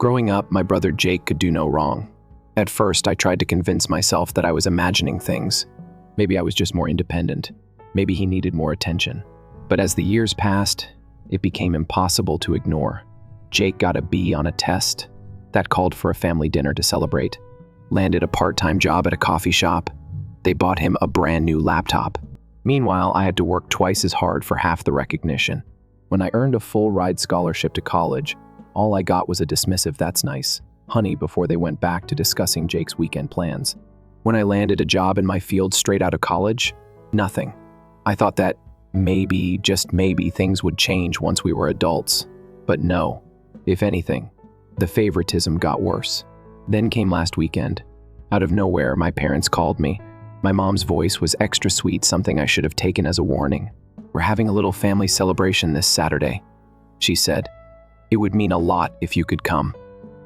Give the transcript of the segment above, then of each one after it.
Growing up, my brother Jake could do no wrong. At first, I tried to convince myself that I was imagining things. Maybe I was just more independent. Maybe he needed more attention. But as the years passed, it became impossible to ignore. Jake got a B on a test. That called for a family dinner to celebrate. Landed a part-time job at a coffee shop. They bought him a brand new laptop. Meanwhile, I had to work twice as hard for half the recognition. When I earned a full-ride scholarship to college, all I got was a dismissive "that's nice" honey before they went back to discussing Jake's weekend plans. When I landed a job in my field straight out of college, nothing. I thought that maybe, just maybe, things would change once we were adults. But no. If anything, the favoritism got worse. Then came last weekend. Out of nowhere, my parents called me. My mom's voice was extra sweet, something I should have taken as a warning. "We're having a little family celebration this Saturday," she said. "It would mean a lot if you could come."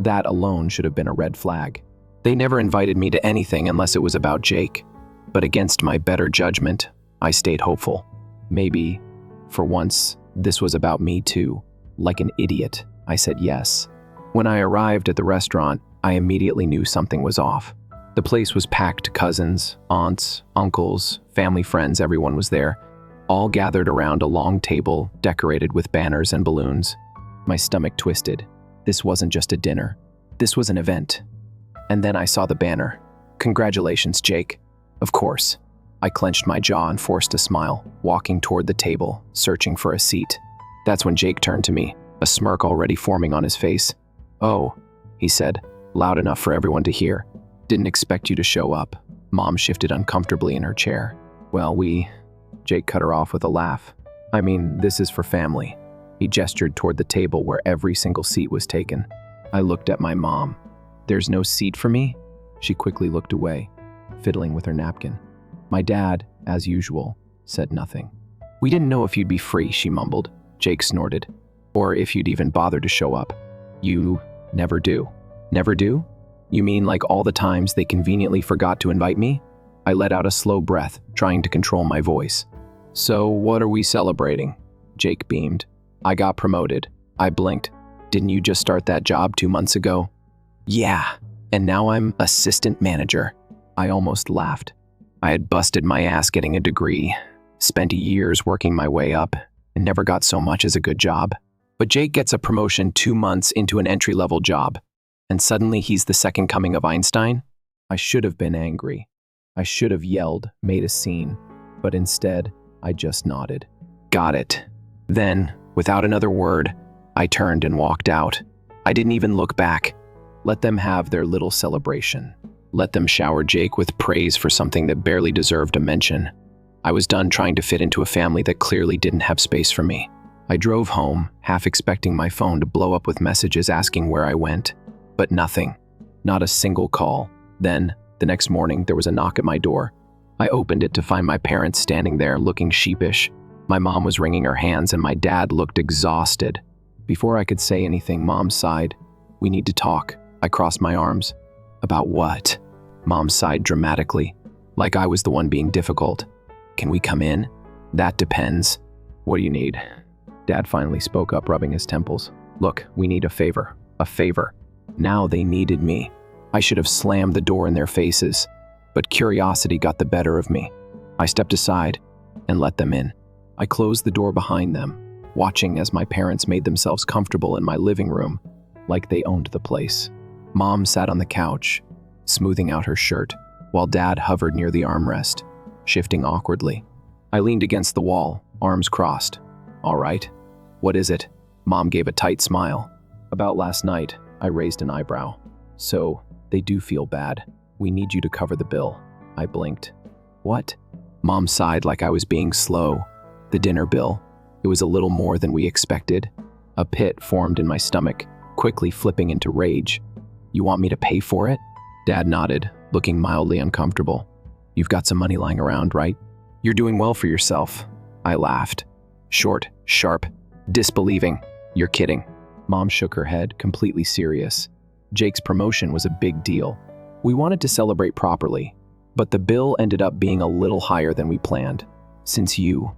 That alone should have been a red flag. They never invited me to anything unless it was about Jake. But against my better judgment, I stayed hopeful. Maybe, for once, this was about me too. Like an idiot, I said yes. When I arrived at the restaurant, I immediately knew something was off. The place was packed. Cousins, aunts, uncles, family friends, everyone was there, all gathered around a long table decorated with banners and balloons. My stomach twisted. This wasn't just a dinner. This was an event. And then I saw the banner. "Congratulations, Jake." Of course. I clenched my jaw and forced a smile, walking toward the table, searching for a seat. That's when Jake turned to me, a smirk already forming on his face. "Oh," he said, loud enough for everyone to hear. "Didn't expect you to show up." Mom shifted uncomfortably in her chair. "Well, Jake cut her off with a laugh. "I mean, this is for family." He gestured toward the table where every single seat was taken. I looked at my mom. "There's no seat for me?" She quickly looked away, fiddling with her napkin. My dad, as usual, said nothing. "We didn't know if you'd be free," she mumbled. Jake snorted. "Or if you'd even bother to show up." "You never do." "Never do? You mean like all the times they conveniently forgot to invite me?" I let out a slow breath, trying to control my voice. "So what are we celebrating?" Jake beamed. "I got promoted." I blinked. "Didn't you just start that job 2 months ago?" "Yeah, and now I'm assistant manager." I almost laughed. I had busted my ass getting a degree, spent years working my way up, and never got so much as a good job. But Jake gets a promotion 2 months into an entry-level job, and suddenly he's the second coming of Einstein? I should have been angry. I should have yelled, made a scene, but instead, I just nodded. Got it. Then, without another word, I turned and walked out. I didn't even look back. Let them have their little celebration. Let them shower Jake with praise for something that barely deserved a mention. I was done trying to fit into a family that clearly didn't have space for me. I drove home, half expecting my phone to blow up with messages asking where I went. But nothing. Not a single call. Then, the next morning, there was a knock at my door. I opened it to find my parents standing there looking sheepish. My mom was wringing her hands and my dad looked exhausted. Before I could say anything, Mom sighed. "We need to talk." I crossed my arms. "About what?" Mom sighed dramatically, like I was the one being difficult. "Can we come in?" "That depends." "What do you need?" Dad finally spoke up, rubbing his temples. "Look, we need a favor. A favor." Now they needed me. I should have slammed the door in their faces, but curiosity got the better of me. I stepped aside and let them in. I closed the door behind them, watching as my parents made themselves comfortable in my living room, like they owned the place. Mom sat on the couch, smoothing out her shirt, while Dad hovered near the armrest, shifting awkwardly. I leaned against the wall, arms crossed. "All right. What is it?" Mom gave a tight smile. "About last night," I raised an eyebrow. "So, they do feel bad. We need you to cover the bill." I blinked. "What?" Mom sighed like I was being slow. "The dinner bill. It was a little more than we expected." A pit formed in my stomach, quickly flipping into rage. "You want me to pay for it?" Dad nodded, looking mildly uncomfortable. "You've got some money lying around, right? You're doing well for yourself." I laughed. Short, sharp, disbelieving. "You're kidding." Mom shook her head, completely serious. Jake's promotion was a big deal. We wanted to celebrate properly, but the bill ended up being a little higher than we planned. "Since you,"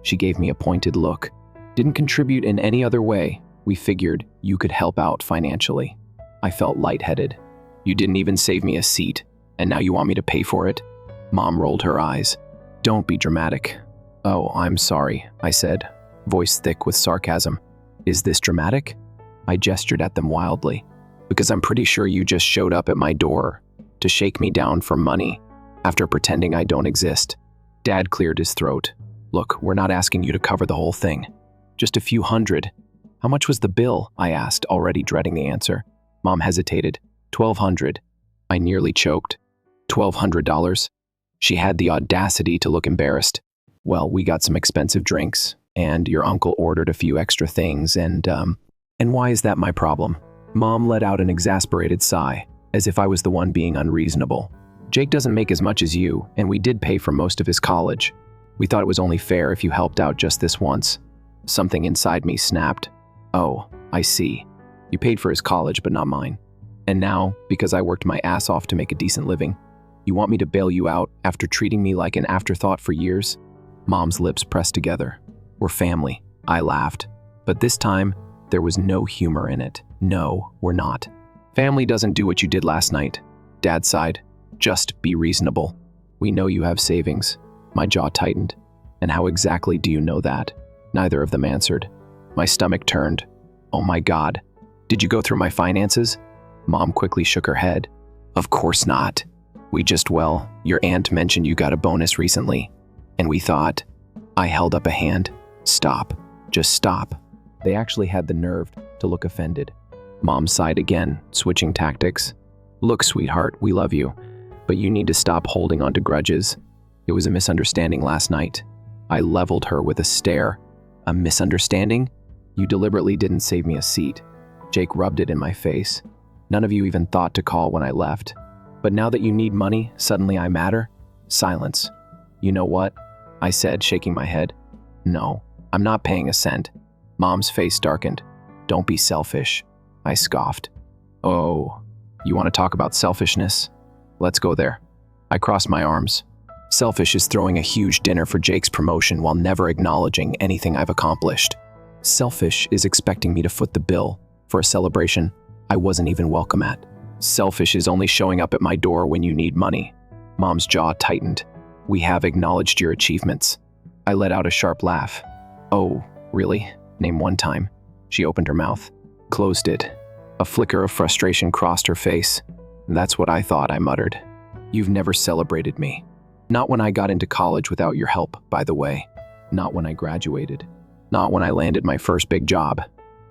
she gave me a pointed look, "didn't contribute in any other way, we figured you could help out financially." I felt lightheaded. You didn't even save me a seat, and now you want me to pay for it? Mom rolled her eyes. Don't be dramatic. Oh, I'm sorry, I said, voice thick with sarcasm. Is this dramatic? I gestured at them wildly. Because I'm pretty sure you just showed up at my door to shake me down for money after pretending I don't exist. Dad cleared his throat. Look, we're not asking you to cover the whole thing. Just a few hundred. How much was the bill? I asked, already dreading the answer. Mom hesitated. $1,200. I nearly choked. $1,200? She had the audacity to look embarrassed. Well, we got some expensive drinks, and your uncle ordered a few extra things, and why is that my problem? Mom let out an exasperated sigh, as if I was the one being unreasonable. Jake doesn't make as much as you, and we did pay for most of his college. We thought it was only fair if you helped out just this once. Something inside me snapped. Oh, I see. You paid for his college, but not mine. And now, because I worked my ass off to make a decent living, you want me to bail you out after treating me like an afterthought for years? Mom's lips pressed together. We're family. I laughed. But this time, there was no humor in it. No, we're not. Family doesn't do what you did last night. Dad sighed. Just be reasonable. We know you have savings. My jaw tightened. And how exactly do you know that? Neither of them answered. My stomach turned. Oh my God. Did you go through my finances? Mom quickly shook her head. Of course not. Well, your aunt mentioned you got a bonus recently. And we thought. I held up a hand. Stop. Just stop. They actually had the nerve to look offended. Mom sighed again, switching tactics. Look, sweetheart, we love you, but you need to stop holding on to grudges. It was a misunderstanding last night. I leveled her with a stare. A misunderstanding? You deliberately didn't save me a seat. Jake rubbed it in my face. None of you even thought to call when I left. But now that you need money, suddenly I matter? Silence. You know what? I said, shaking my head. No, I'm not paying a cent. Mom's face darkened. Don't be selfish. I scoffed. Oh, you want to talk about selfishness? Let's go there. I crossed my arms. Selfish is throwing a huge dinner for Jake's promotion while never acknowledging anything I've accomplished. Selfish is expecting me to foot the bill for a celebration I wasn't even welcome at. Selfish is only showing up at my door when you need money. Mom's jaw tightened. We have acknowledged your achievements. I let out a sharp laugh. Oh, really? Name one time. She opened her mouth, closed it. A flicker of frustration crossed her face. That's what I thought, I muttered. You've never celebrated me. Not when I got into college without your help, by the way. Not when I graduated. Not when I landed my first big job.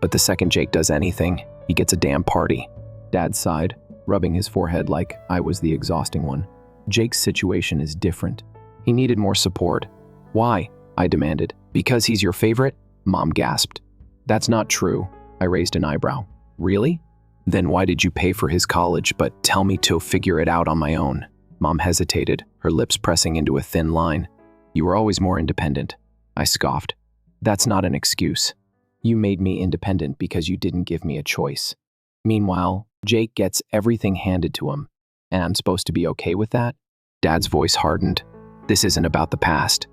But the second Jake does anything, he gets a damn party. Dad sighed, rubbing his forehead like I was the exhausting one. Jake's situation is different. He needed more support. Why? I demanded. Because he's your favorite? Mom gasped. That's not true. I raised an eyebrow. Really? Then why did you pay for his college but tell me to figure it out on my own? Mom hesitated, her lips pressing into a thin line. You were always more independent. I scoffed. That's not an excuse. You made me independent because you didn't give me a choice. Meanwhile, Jake gets everything handed to him, and I'm supposed to be okay with that? Dad's voice hardened. This isn't about the past.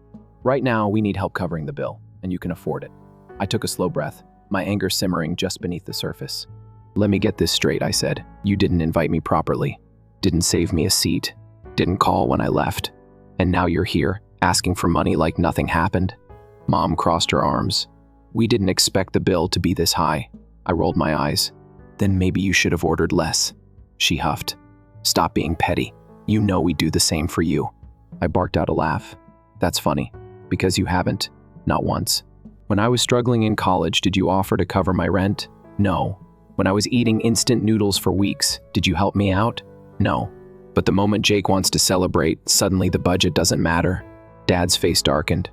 Right now, we need help covering the bill, and you can afford it. I took a slow breath, my anger simmering just beneath the surface. Let me get this straight, I said. You didn't invite me properly. Didn't save me a seat. Didn't call when I left. And now you're here, asking for money like nothing happened? Mom crossed her arms. We didn't expect the bill to be this high. I rolled my eyes. Then maybe you should have ordered less. She huffed. Stop being petty. You know we do the same for you. I barked out a laugh. That's funny, because you haven't. Not once. When I was struggling in college, did you offer to cover my rent? No. When I was eating instant noodles for weeks, did you help me out? No. But the moment Jake wants to celebrate, suddenly the budget doesn't matter. Dad's face darkened.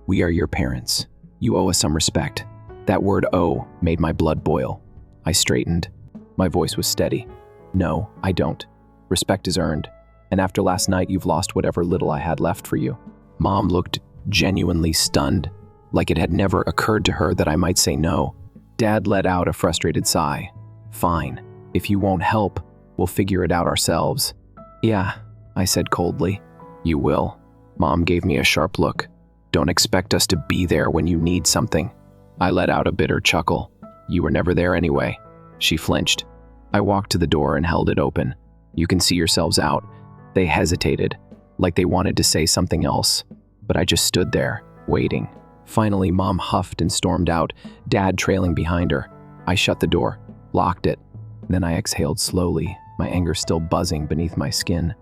We are your parents. You owe us some respect. That word owe made my blood boil. I straightened. My voice was steady. No, I don't. Respect is earned. And after last night, you've lost whatever little I had left for you. Mom looked genuinely stunned, like it had never occurred to her that I might say no. Dad let out a frustrated sigh. Fine. If you won't help, we'll figure it out ourselves. Yeah, I said coldly. You will. Mom gave me a sharp look. Don't expect us to be there when you need something. I let out a bitter chuckle. You were never there anyway. She flinched. I walked to the door and held it open. "You can see yourselves out." They hesitated, like they wanted to say something else, but I just stood there, waiting. Finally, Mom huffed and stormed out, Dad trailing behind her. I shut the door, locked it. Then I exhaled slowly, my anger still buzzing beneath my skin.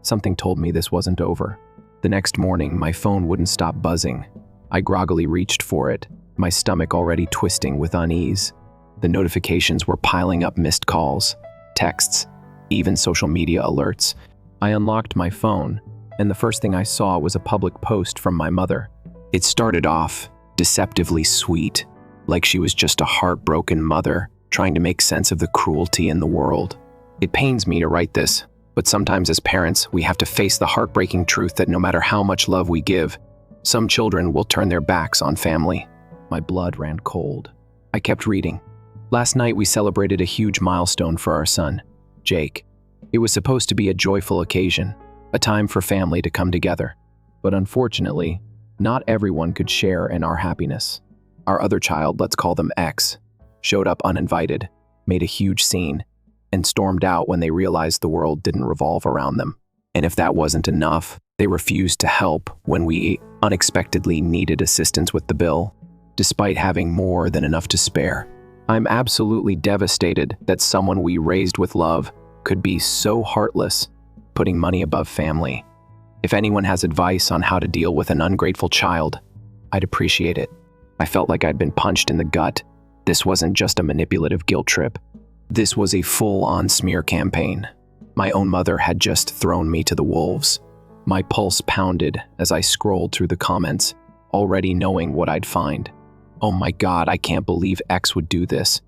Something told me this wasn't over. The next morning, my phone wouldn't stop buzzing. I groggily reached for it, my stomach already twisting with unease. The notifications were piling up: missed calls, texts, even social media alerts. I unlocked my phone, and the first thing I saw was a public post from my mother. It started off deceptively sweet, like she was just a heartbroken mother trying to make sense of the cruelty in the world. It pains me to write this, but sometimes as parents, we have to face the heartbreaking truth that no matter how much love we give, some children will turn their backs on family. My blood ran cold. I kept reading. Last night we celebrated a huge milestone for our son, Jake. It was supposed to be a joyful occasion, a time for family to come together. But unfortunately, not everyone could share in our happiness. Our other child, let's call them X, showed up uninvited, made a huge scene, and stormed out when they realized the world didn't revolve around them. And if that wasn't enough, they refused to help when we unexpectedly needed assistance with the bill, despite having more than enough to spare. I'm absolutely devastated that someone we raised with love could be so heartless, putting money above family. If anyone has advice on how to deal with an ungrateful child, I'd appreciate it. I felt like I'd been punched in the gut. This wasn't just a manipulative guilt trip. This was a full-on smear campaign. My own mother had just thrown me to the wolves. My pulse pounded as I scrolled through the comments, already knowing what I'd find. "Oh my God, I can't believe X would do this.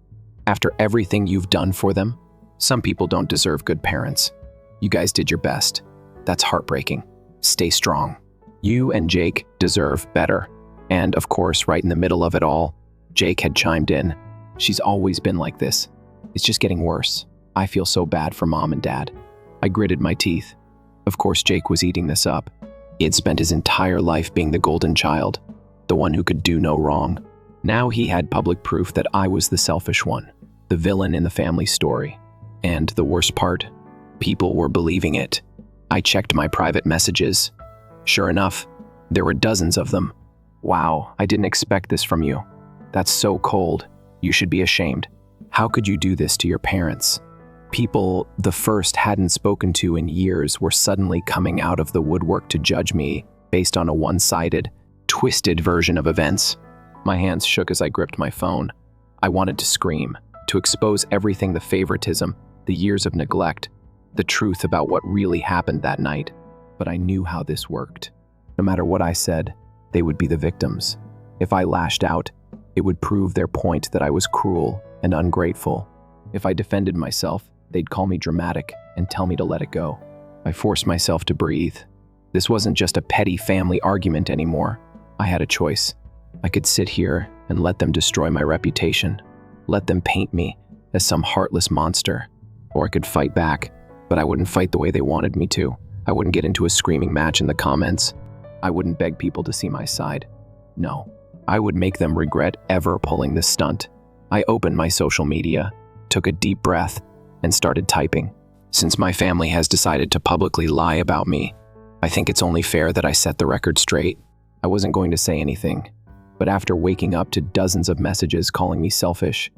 After everything you've done for them? Some people don't deserve good parents. You guys did your best. That's heartbreaking. Stay strong. You and Jake deserve better." And of course, right in the middle of it all, Jake had chimed in. "She's always been like this. It's just getting worse. I feel so bad for Mom and Dad." I gritted my teeth. Of course, Jake was eating this up. He had spent his entire life being the golden child, the one who could do no wrong. Now he had public proof that I was the selfish one, the villain in the family story. And the worst part, people were believing it. I checked my private messages. Sure enough, there were dozens of them. "Wow, I didn't expect this from you. That's so cold. You should be ashamed. How could you do this to your parents?" People the first hadn't spoken to in years were suddenly coming out of the woodwork to judge me based on a one-sided, twisted version of events. My hands shook as I gripped my phone. I wanted to scream, to expose everything: the favoritism, the years of neglect, the truth about what really happened that night. But I knew how this worked. No matter what I said, they would be the victims. If I lashed out, it would prove their point that I was cruel and ungrateful. If I defended myself, they'd call me dramatic and tell me to let it go. I forced myself to breathe. This wasn't just a petty family argument anymore. I had a choice. I could sit here and let them destroy my reputation, let them paint me as some heartless monster, or I could fight back, but I wouldn't fight the way they wanted me to. I wouldn't get into a screaming match in the comments. I wouldn't beg people to see my side. No, I would make them regret ever pulling this stunt. I opened my social media, took a deep breath, and started typing. Since my family has decided to publicly lie about me, I think it's only fair that I set the record straight. I wasn't going to say anything, but after waking up to dozens of messages calling me selfish,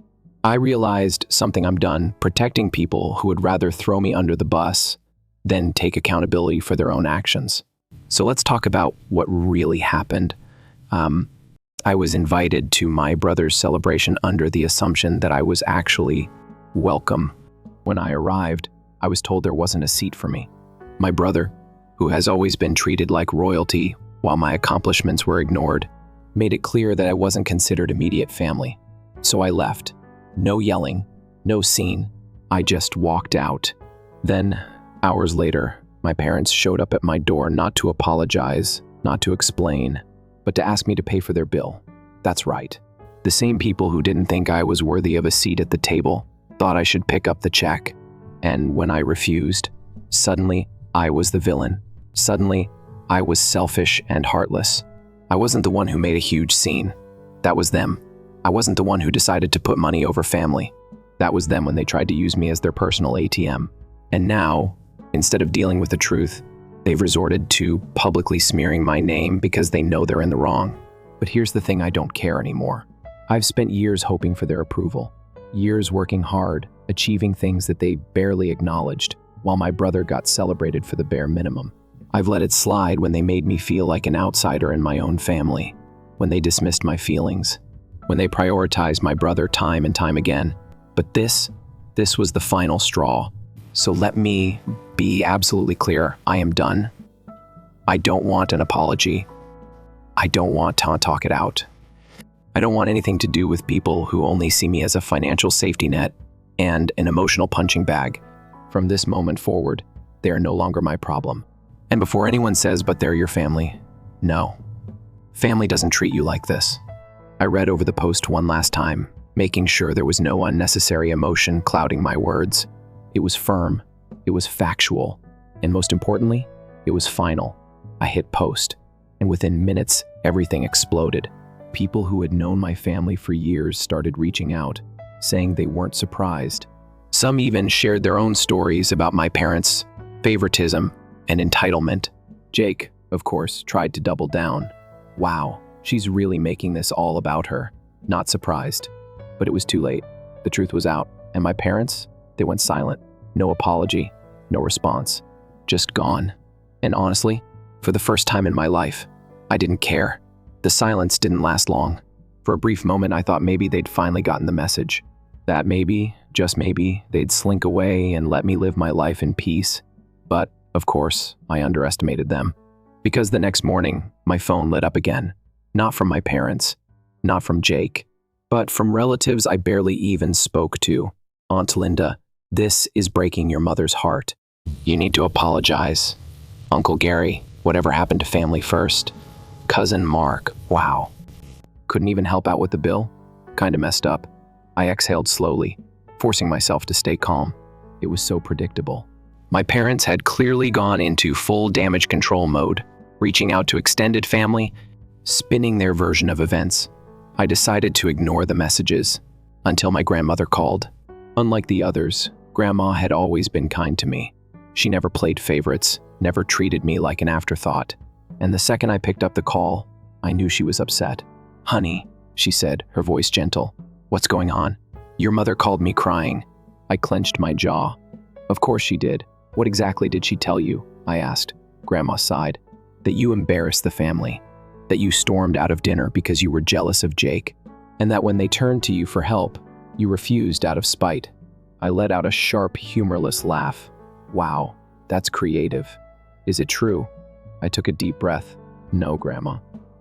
I realized something: I'm done protecting people who would rather throw me under the bus than take accountability for their own actions. So let's talk about what really happened. I was invited to my brother's celebration under the assumption that I was actually welcome. When I arrived, I was told there wasn't a seat for me. My brother, who has always been treated like royalty while my accomplishments were ignored, made it clear that I wasn't considered immediate family. So I left. No yelling, no scene. I just walked out. Then, hours later, my parents showed up at my door not to apologize, not to explain, but to ask me to pay for their bill. That's right. The same people who didn't think I was worthy of a seat at the table thought I should pick up the check. And when I refused, suddenly I was the villain. Suddenly, I was selfish and heartless. I wasn't the one who made a huge scene. That was them. I wasn't the one who decided to put money over family. That was them when they tried to use me as their personal ATM. And now, instead of dealing with the truth, they've resorted to publicly smearing my name because they know they're in the wrong. But here's the thing, I don't care anymore. I've spent years hoping for their approval, years working hard, achieving things that they barely acknowledged, while my brother got celebrated for the bare minimum. I've let it slide when they made me feel like an outsider in my own family, when they dismissed my feelings, when they prioritized my brother time and time again. But this was the final straw. So let me be absolutely clear, I am done. I don't want an apology. I don't want to talk it out. I don't want anything to do with people who only see me as a financial safety net and an emotional punching bag. From this moment forward, they are no longer my problem. And before anyone says, but they're your family, no. Family doesn't treat you like this. I read over the post one last time, making sure there was no unnecessary emotion clouding my words. It was firm, it was factual, and most importantly, it was final. I hit post, and within minutes, everything exploded. People who had known my family for years started reaching out, saying they weren't surprised. Some even shared their own stories about my parents' favoritism and entitlement. Jake, of course, tried to double down. Wow, she's really making this all about her. Not surprised. But it was too late. The truth was out, and my parents, they went silent. No apology, no response. Just gone. And honestly, for the first time in my life, I didn't care. The silence didn't last long. For a brief moment, I thought maybe they'd finally gotten the message. That maybe, just maybe, they'd slink away and let me live my life in peace. But, of course, I underestimated them. Because the next morning, my phone lit up again. Not from my parents, not from Jake, but from relatives I barely even spoke to. Aunt Linda, this is breaking your mother's heart. You need to apologize. Uncle Gary, whatever happened to family first? Cousin Mark, wow. Couldn't even help out with the bill? Kinda messed up. I exhaled slowly, forcing myself to stay calm. It was so predictable. My parents had clearly gone into full damage control mode, reaching out to extended family, spinning their version of events. I decided to ignore the messages until my grandmother called. Unlike the others, Grandma had always been kind to me. She never played favorites, never treated me like an afterthought. And the second I picked up the call, I knew she was upset. "Honey," she said, her voice gentle. "What's going on?" "Your mother called me crying." I clenched my jaw. "Of course she did. What exactly did she tell you?" I asked. Grandma sighed. "That you embarrassed the family. That you stormed out of dinner because you were jealous of Jake. And that when they turned to you for help, you refused out of spite." I let out a sharp, humorless laugh. "Wow, that's creative. Is it true?" I took a deep breath. "No, Grandma.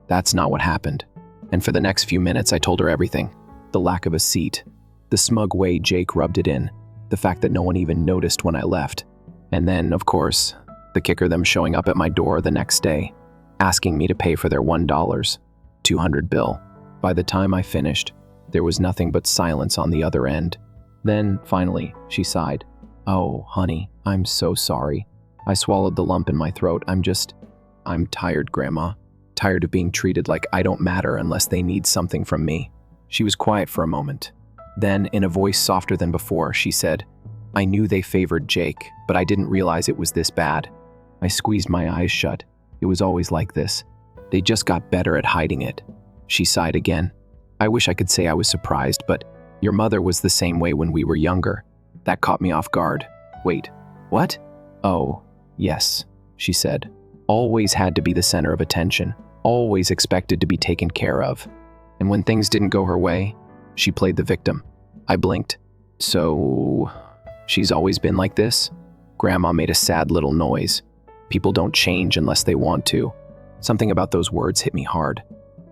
That's not what happened." And for the next few minutes, I told her everything. The lack of a seat, the smug way Jake rubbed it in, the fact that no one even noticed when I left. And then, of course, the kicker, them showing up at my door the next day, asking me to pay for their $1, $200 bill. By the time I finished, there was nothing but silence on the other end. Then, finally, she sighed. "Oh, honey, I'm so sorry." I swallowed the lump in my throat. I'm tired, Grandma. Tired of being treated like I don't matter unless they need something from me." She was quiet for a moment. Then, in a voice softer than before, she said, "I knew they favored Jake, but I didn't realize it was this bad." I squeezed my eyes shut. It was always like this. They just got better at hiding it. She sighed again. "I wish I could say I was surprised, but your mother was the same way when we were younger." That caught me off guard. "Wait, what?" "Oh, yes," she said. "Always had to be the center of attention. Always expected to be taken care of. And when things didn't go her way, she played the victim." I blinked. "So, she's always been like this?" Grandma made a sad little noise. "People don't change unless they want to." Something about those words hit me hard.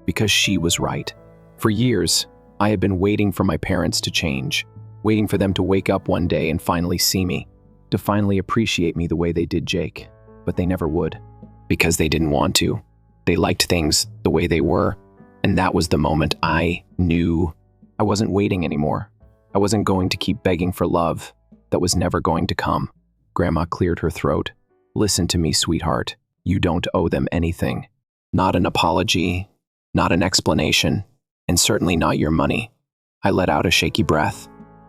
Because she was right. For years, I had been waiting for my parents to change, waiting for them to wake up one day and finally see me, to finally appreciate me the way they did Jake. But they never would. Because they didn't want to. They liked things the way they were. And that was the moment I knew I wasn't waiting anymore. I wasn't going to keep begging for love that was never going to come. Grandma cleared her throat. "Listen to me, sweetheart. You don't owe them anything. Not an apology, not an explanation, and certainly not your money." I let out a shaky breath.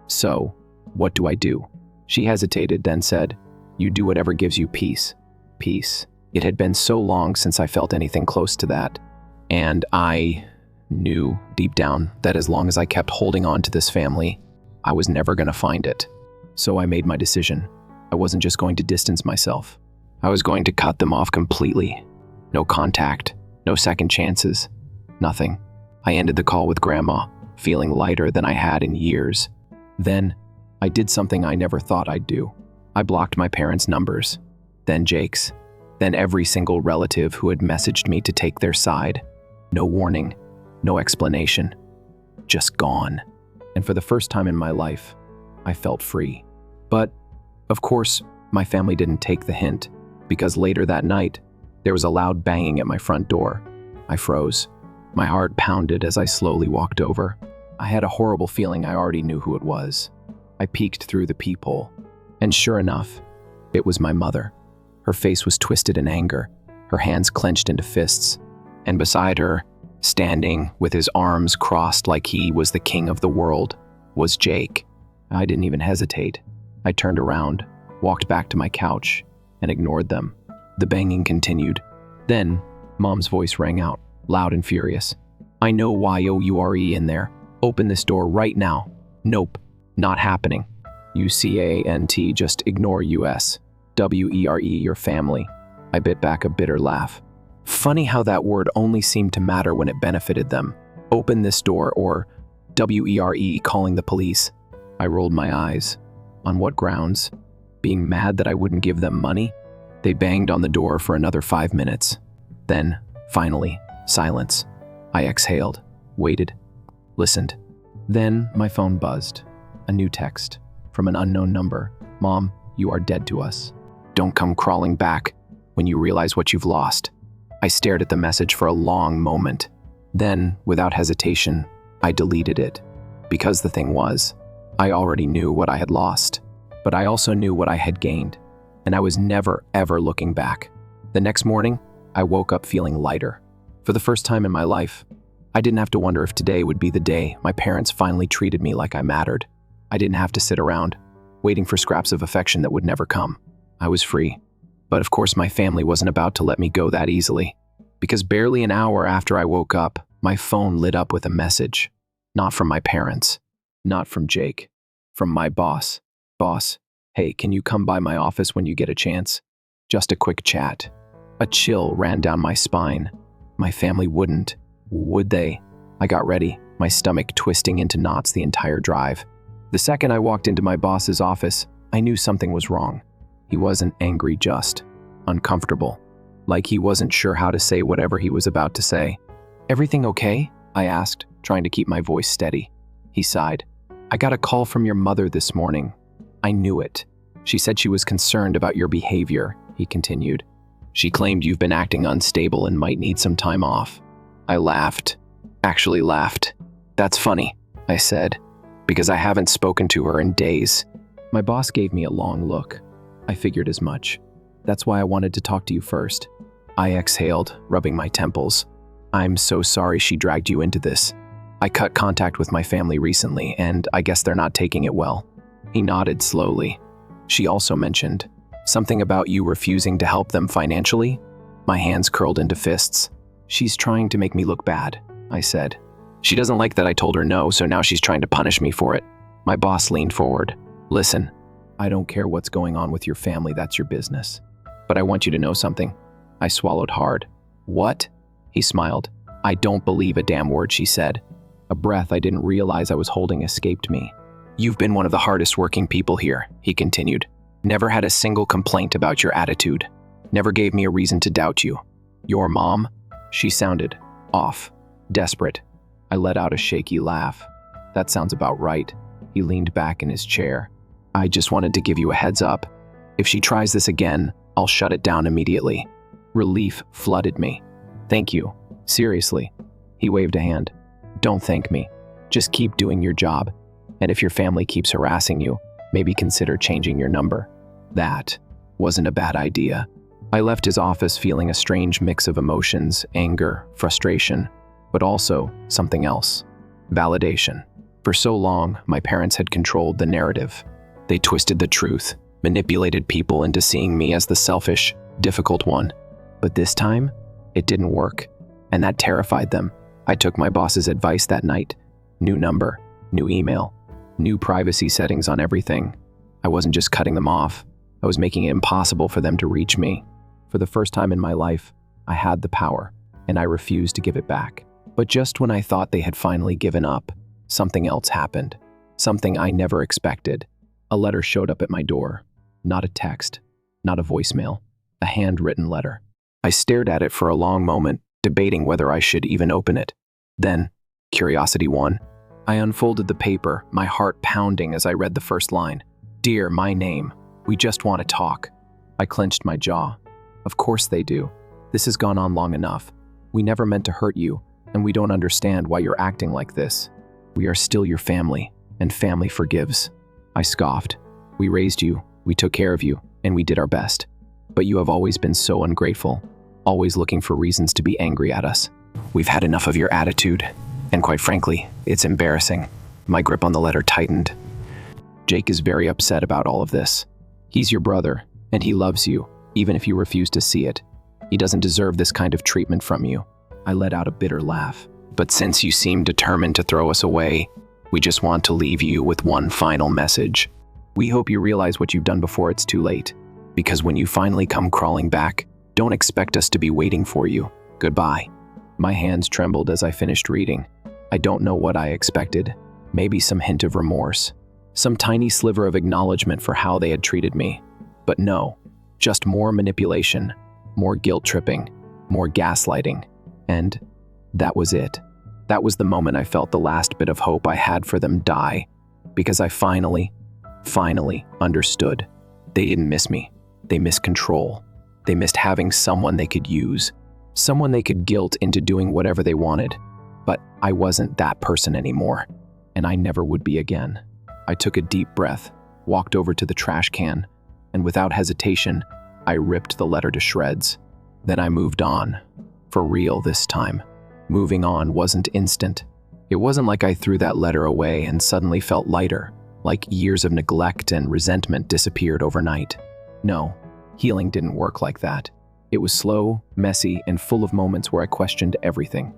So, what do I do? She hesitated, then said, "You do whatever gives you peace." Peace. It had been so long since I felt anything close to that. And I knew deep down that as long as I kept holding on to this family, I was never going to find it. So I made my decision. I wasn't just going to distance myself. I was going to cut them off completely. No contact, no second chances, nothing. I ended the call with Grandma, feeling lighter than I had in years. Then, I did something I never thought I'd do. I blocked my parents' numbers, then Jake's, then every single relative who had messaged me to take their side. No warning, no explanation, just gone. And for the first time in my life, I felt free. But, of course, my family didn't take the hint, because later that night, there was a loud banging at my front door. I froze. My heart pounded as I slowly walked over. I had a horrible feeling I already knew who it was. I peeked through the peephole, and sure enough, it was my mother. Her face was twisted in anger, her hands clenched into fists, and beside her, standing with his arms crossed like he was the king of the world, was Jake. I didn't even hesitate. I turned around, walked back to my couch, and ignored them. The banging continued. Then, Mom's voice rang out, loud and furious. "I know you're in there. Open this door right now." "Nope, not happening." UCANT, just ignore US. WERE, your family. I bit back a bitter laugh. Funny how that word only seemed to matter when it benefited them. Open this door, or WERE, calling the police. I rolled my eyes. On what grounds? Being mad that I wouldn't give them money? They banged on the door for another 5 minutes. Then, finally, silence. I exhaled, waited, listened. Then my phone buzzed. A new text from an unknown number. "Mom, you are dead to us. Don't come crawling back when you realize what you've lost." I stared at the message for a long moment. Then, without hesitation, I deleted it. Because the thing was, I already knew what I had lost, but I also knew what I had gained, and I was never, ever looking back. The next morning, I woke up feeling lighter. For the first time in my life, I didn't have to wonder if today would be the day my parents finally treated me like I mattered. I didn't have to sit around, waiting for scraps of affection that would never come. I was free. But of course, my family wasn't about to let me go that easily. Because barely an hour after I woke up, my phone lit up with a message. Not from my parents. Not from Jake. From my boss. "Boss, hey, can you come by my office when you get a chance? Just a quick chat." A chill ran down my spine. My family wouldn't. Would they? I got ready, my stomach twisting into knots the entire drive. The second I walked into my boss's office, I knew something was wrong. He wasn't angry, just uncomfortable. Like he wasn't sure how to say whatever he was about to say. "Everything okay?" I asked, trying to keep my voice steady. He sighed. "I got a call from your mother this morning." I knew it. "She said she was concerned about your behavior," he continued. "She claimed you've been acting unstable and might need some time off." I laughed. Actually laughed. "That's funny," I said, "because I haven't spoken to her in days." My boss gave me a long look. I figured as much. "That's why I wanted to talk to you first." I exhaled, rubbing my temples. "I'm so sorry she dragged you into this. I cut contact with my family recently, and I guess they're not taking it well." He nodded slowly. "She also mentioned something about you refusing to help them financially?" My hands curled into fists. "She's trying to make me look bad," I said. "She doesn't like that I told her no, so now she's trying to punish me for it." My boss leaned forward. "Listen, I don't care what's going on with your family, that's your business. But I want you to know something." I swallowed hard. "What?" He smiled. "I don't believe a damn word she said." A breath I didn't realize I was holding escaped me. "You've been one of the hardest working people here," he continued. "Never had a single complaint about your attitude. Never gave me a reason to doubt you. Your mom?" She sounded off, desperate. I let out a shaky laugh. "That sounds about right." He leaned back in his chair. "I just wanted to give you a heads up. If she tries this again, I'll shut it down immediately." Relief flooded me. "Thank you. Seriously." He waved a hand. "Don't thank me. Just keep doing your job. And if your family keeps harassing you, maybe consider changing your number." That wasn't a bad idea. I left his office feeling a strange mix of emotions, anger, frustration, but also something else. Validation. For For so long, my parents had controlled the narrative. They twisted the truth, manipulated people into seeing me as the selfish, difficult one. But this time, it didn't work, and that terrified them. I took my boss's advice that night. New number, new email, new privacy settings on everything. I wasn't just cutting them off. I was making it impossible for them to reach me. For the first time in my life, I had the power, and I refused to give it back. But just when I thought they had finally given up, something else happened. Something I never expected. A letter showed up at my door. Not a text, not a voicemail, a handwritten letter. I stared at it for a long moment, debating whether I should even open it. Then, curiosity won. I unfolded the paper, my heart pounding as I read the first line. "Dear, my name. We just want to talk." I clenched my jaw. Of course they do. This has gone on long enough. We never meant to hurt you, and we don't understand why you're acting like this. We are still your family, and family forgives. I scoffed. We raised you, we took care of you, and we did our best. But you have always been so ungrateful, always looking for reasons to be angry at us. We've had enough of your attitude, and quite frankly, it's embarrassing. My grip on the letter tightened. Jake is very upset about all of this. He's your brother, and he loves you, even if you refuse to see it. He doesn't deserve this kind of treatment from you. I let out a bitter laugh. But since you seem determined to throw us away, we just want to leave you with one final message. We hope you realize what you've done before it's too late. Because when you finally come crawling back, don't expect us to be waiting for you. Goodbye. My hands trembled as I finished reading. I don't know what I expected. Maybe some hint of remorse. Some tiny sliver of acknowledgement for how they had treated me. But no, just more manipulation, more guilt-tripping, more gaslighting. And that was it. That was the moment I felt the last bit of hope I had for them die. Because I finally understood. They didn't miss me. They missed control. They missed having someone they could use. Someone they could guilt into doing whatever they wanted. But I wasn't that person anymore. And I never would be again. I took a deep breath, walked over to the trash can, and without hesitation, I ripped the letter to shreds. Then I moved on. For real this time. Moving on wasn't instant. It wasn't like I threw that letter away and suddenly felt lighter, like years of neglect and resentment disappeared overnight. No, healing didn't work like that. It was slow, messy, and full of moments where I questioned everything.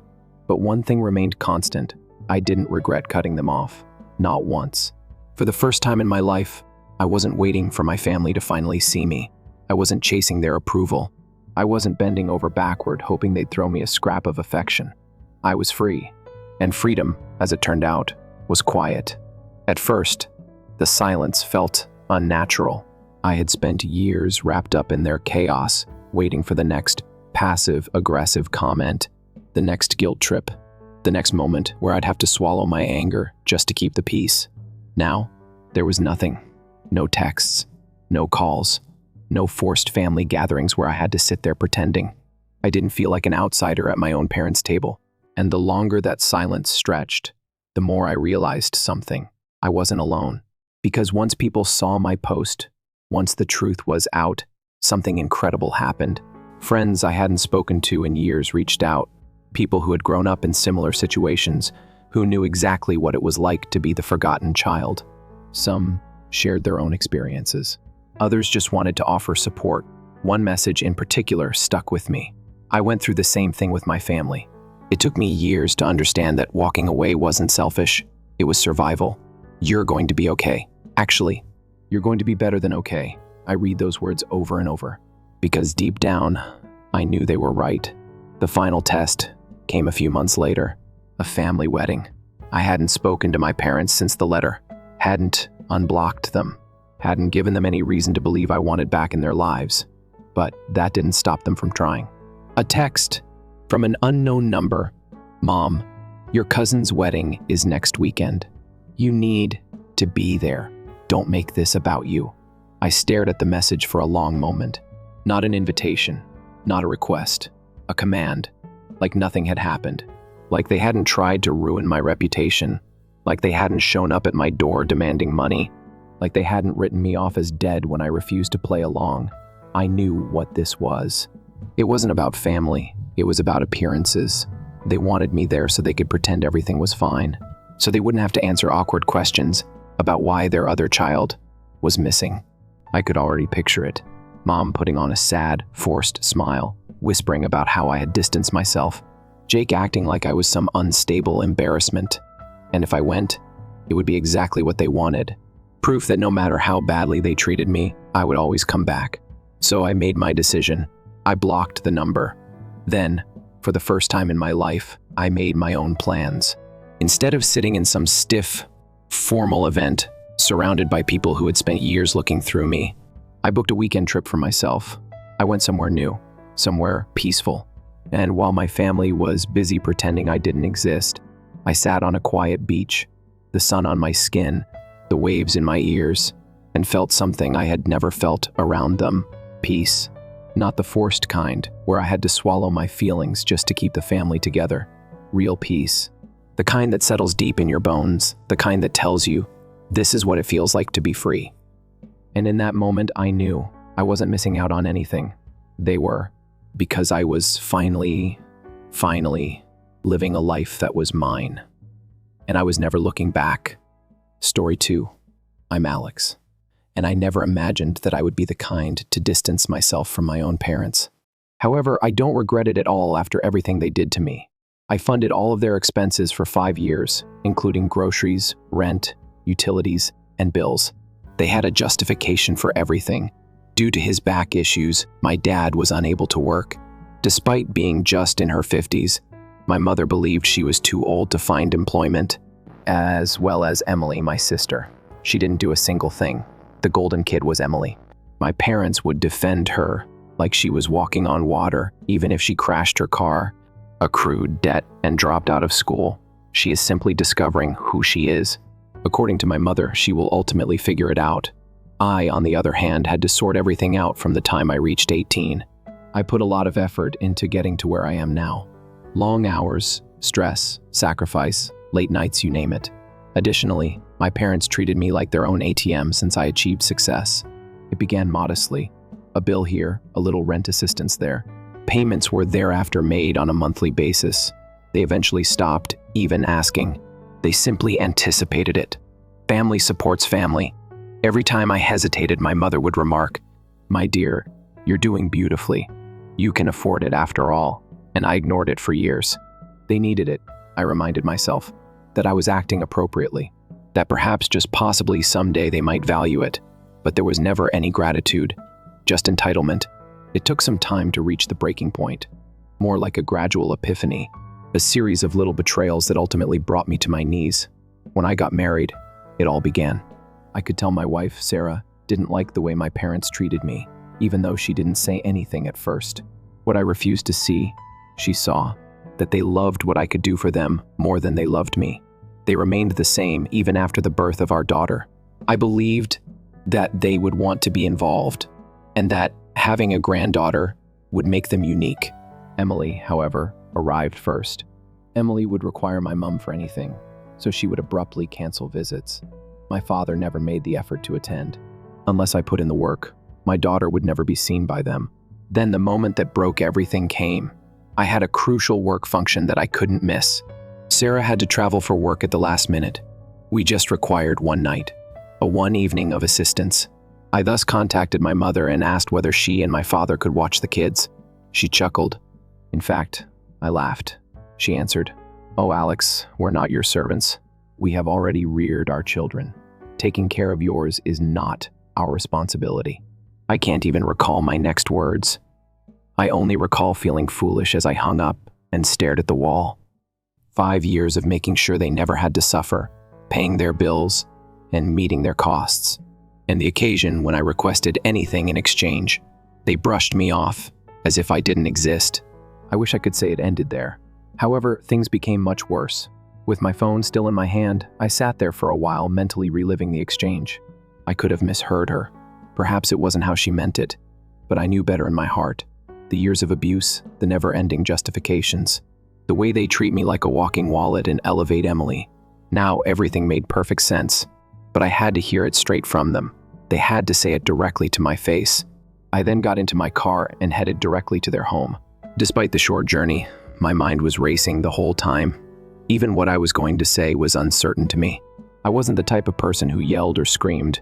But one thing remained constant. I didn't regret cutting them off. Not once. For the first time in my life, I wasn't waiting for my family to finally see me. I wasn't chasing their approval. I wasn't bending over backward hoping they'd throw me a scrap of affection. I was free. And freedom, as it turned out, was quiet. At first, the silence felt unnatural. I had spent years wrapped up in their chaos, waiting for the next passive-aggressive comment, the next guilt trip, the next moment where I'd have to swallow my anger just to keep the peace. Now, there was nothing. No texts, no calls, no forced family gatherings where I had to sit there pretending. I didn't feel like an outsider at my own parents' table. And the longer that silence stretched, the more I realized something. I wasn't alone. Because once people saw my post, once the truth was out, something incredible happened. Friends I hadn't spoken to in years reached out. People who had grown up in similar situations, who knew exactly what it was like to be the forgotten child. Some shared their own experiences. Others just wanted to offer support. One message in particular stuck with me. I went through the same thing with my family. It took me years to understand that walking away wasn't selfish. It was survival. You're going to be okay. Actually, you're going to be better than okay. I read those words over and over. Because deep down, I knew they were right. The final test came a few months later. A family wedding. I hadn't spoken to my parents since the letter. Hadn't unblocked them. Hadn't given them any reason to believe I wanted back in their lives. But that didn't stop them from trying. A text from an unknown number. "Mom, your cousin's wedding is next weekend. You need to be there. Don't make this about you." I stared at the message for a long moment. Not an invitation, not a request, a command. Like nothing had happened. Like they hadn't tried to ruin my reputation. Like they hadn't shown up at my door demanding money. Like they hadn't written me off as dead when I refused to play along. I knew what this was. It wasn't about family. It was about appearances. They wanted me there so they could pretend everything was fine. so they wouldn't have to answer awkward questions about why their other child was missing. I could already picture it. Mom putting on a sad, forced smile, whispering about how I had distanced myself. Jake acting like I was some unstable embarrassment. And if I went, it would be exactly what they wanted. Proof that no matter how badly they treated me, I would always come back. So I made my decision. I blocked the number. Then, for the first time in my life, I made my own plans. Instead of sitting in some stiff, formal event, surrounded by people who had spent years looking through me, I booked a weekend trip for myself. I went somewhere new, somewhere peaceful. And while my family was busy pretending I didn't exist, I sat on a quiet beach, the sun on my skin, the waves in my ears, and felt something I had never felt around them: peace. Not the forced kind, where I had to swallow my feelings just to keep the family together. Real peace. The kind that settles deep in your bones, the kind that tells you, this is what it feels like to be free. And in that moment, I knew I wasn't missing out on anything. They were, because I was finally living a life that was mine. And I was never looking back. Story 2. I'm Alex. And I never imagined that I would be the kind to distance myself from my own parents. However, I don't regret it at all after everything they did to me. I funded all of their expenses for 5 years, including groceries, rent, utilities, and bills. They had a justification for everything. Due to his back issues, my dad was unable to work. Despite being just in her 50s, my mother believed she was too old to find employment, as well as Emily, my sister. She didn't do a single thing. The golden kid was Emily. My parents would defend her like she was walking on water, even if she crashed her car, accrued debt, and dropped out of school. She is simply discovering who she is. According to my mother, she will ultimately figure it out. I, on the other hand, had to sort everything out from the time I reached 18. I put a lot of effort into getting to where I am now. Long hours, stress, sacrifice, late nights, you name it. Additionally, my parents treated me like their own ATM since I achieved success. It began modestly. A bill here, a little rent assistance there. Payments were thereafter made on a monthly basis. They eventually stopped even asking. They simply anticipated it. Family supports family. Every time I hesitated, my mother would remark, "My dear, you're doing beautifully. You can afford it after all." And I ignored it for years. They needed it, I reminded myself, that I was acting appropriately, that perhaps just possibly someday they might value it. But there was never any gratitude, just entitlement. It took some time to reach the breaking point, more like a gradual epiphany, a series of little betrayals that ultimately brought me to my knees. When I got married, it all began. I could tell my wife, Sarah, didn't like the way my parents treated me, even though she didn't say anything at first. What I refused to see, she saw, that they loved what I could do for them more than they loved me. They remained the same even after the birth of our daughter. I believed that they would want to be involved, and that having a granddaughter would make them unique. Emily, however, arrived first. Emily would require my mom for anything, so she would abruptly cancel visits. My father never made the effort to attend. Unless I put in the work, my daughter would never be seen by them. Then the moment that broke everything came. I had a crucial work function that I couldn't miss. Sarah had to travel for work at the last minute. We just required one night, a one evening of assistance. I thus contacted my mother and asked whether she and my father could watch the kids. She chuckled. In fact, I laughed. She answered, "Oh, Alex, we're not your servants. We have already reared our children. Taking care of yours is not our responsibility." I can't even recall my next words. I only recall feeling foolish as I hung up and stared at the wall. 5 years of making sure they never had to suffer, paying their bills, and meeting their costs. And the occasion when I requested anything in exchange, they brushed me off as if I didn't exist. I wish I could say it ended there. However, things became much worse. With my phone still in my hand, I sat there for a while mentally reliving the exchange. I could have misheard her. Perhaps it wasn't how she meant it, but I knew better in my heart. The years of abuse, the never-ending justifications, the way they treat me like a walking wallet and elevate Emily. Now everything made perfect sense, but I had to hear it straight from them. They had to say it directly to my face. I then got into my car and headed directly to their home. Despite the short journey, my mind was racing the whole time. Even what I was going to say was uncertain to me. I wasn't the type of person who yelled or screamed,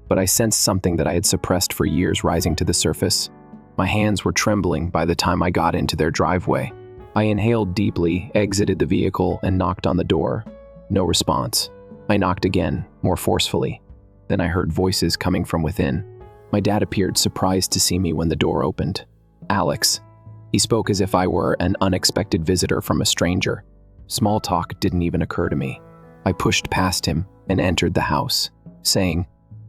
but I sensed something that I had suppressed for years rising to the surface. My hands were trembling by the time I got into their driveway. I inhaled deeply, exited the vehicle, and knocked on the door. No response. I knocked again, more forcefully. Then I heard voices coming from within. My dad appeared surprised to see me when the door opened. Alex. He spoke as if I were an unexpected visitor from a stranger. Small talk didn't even occur to me. I pushed past him and entered the house, saying,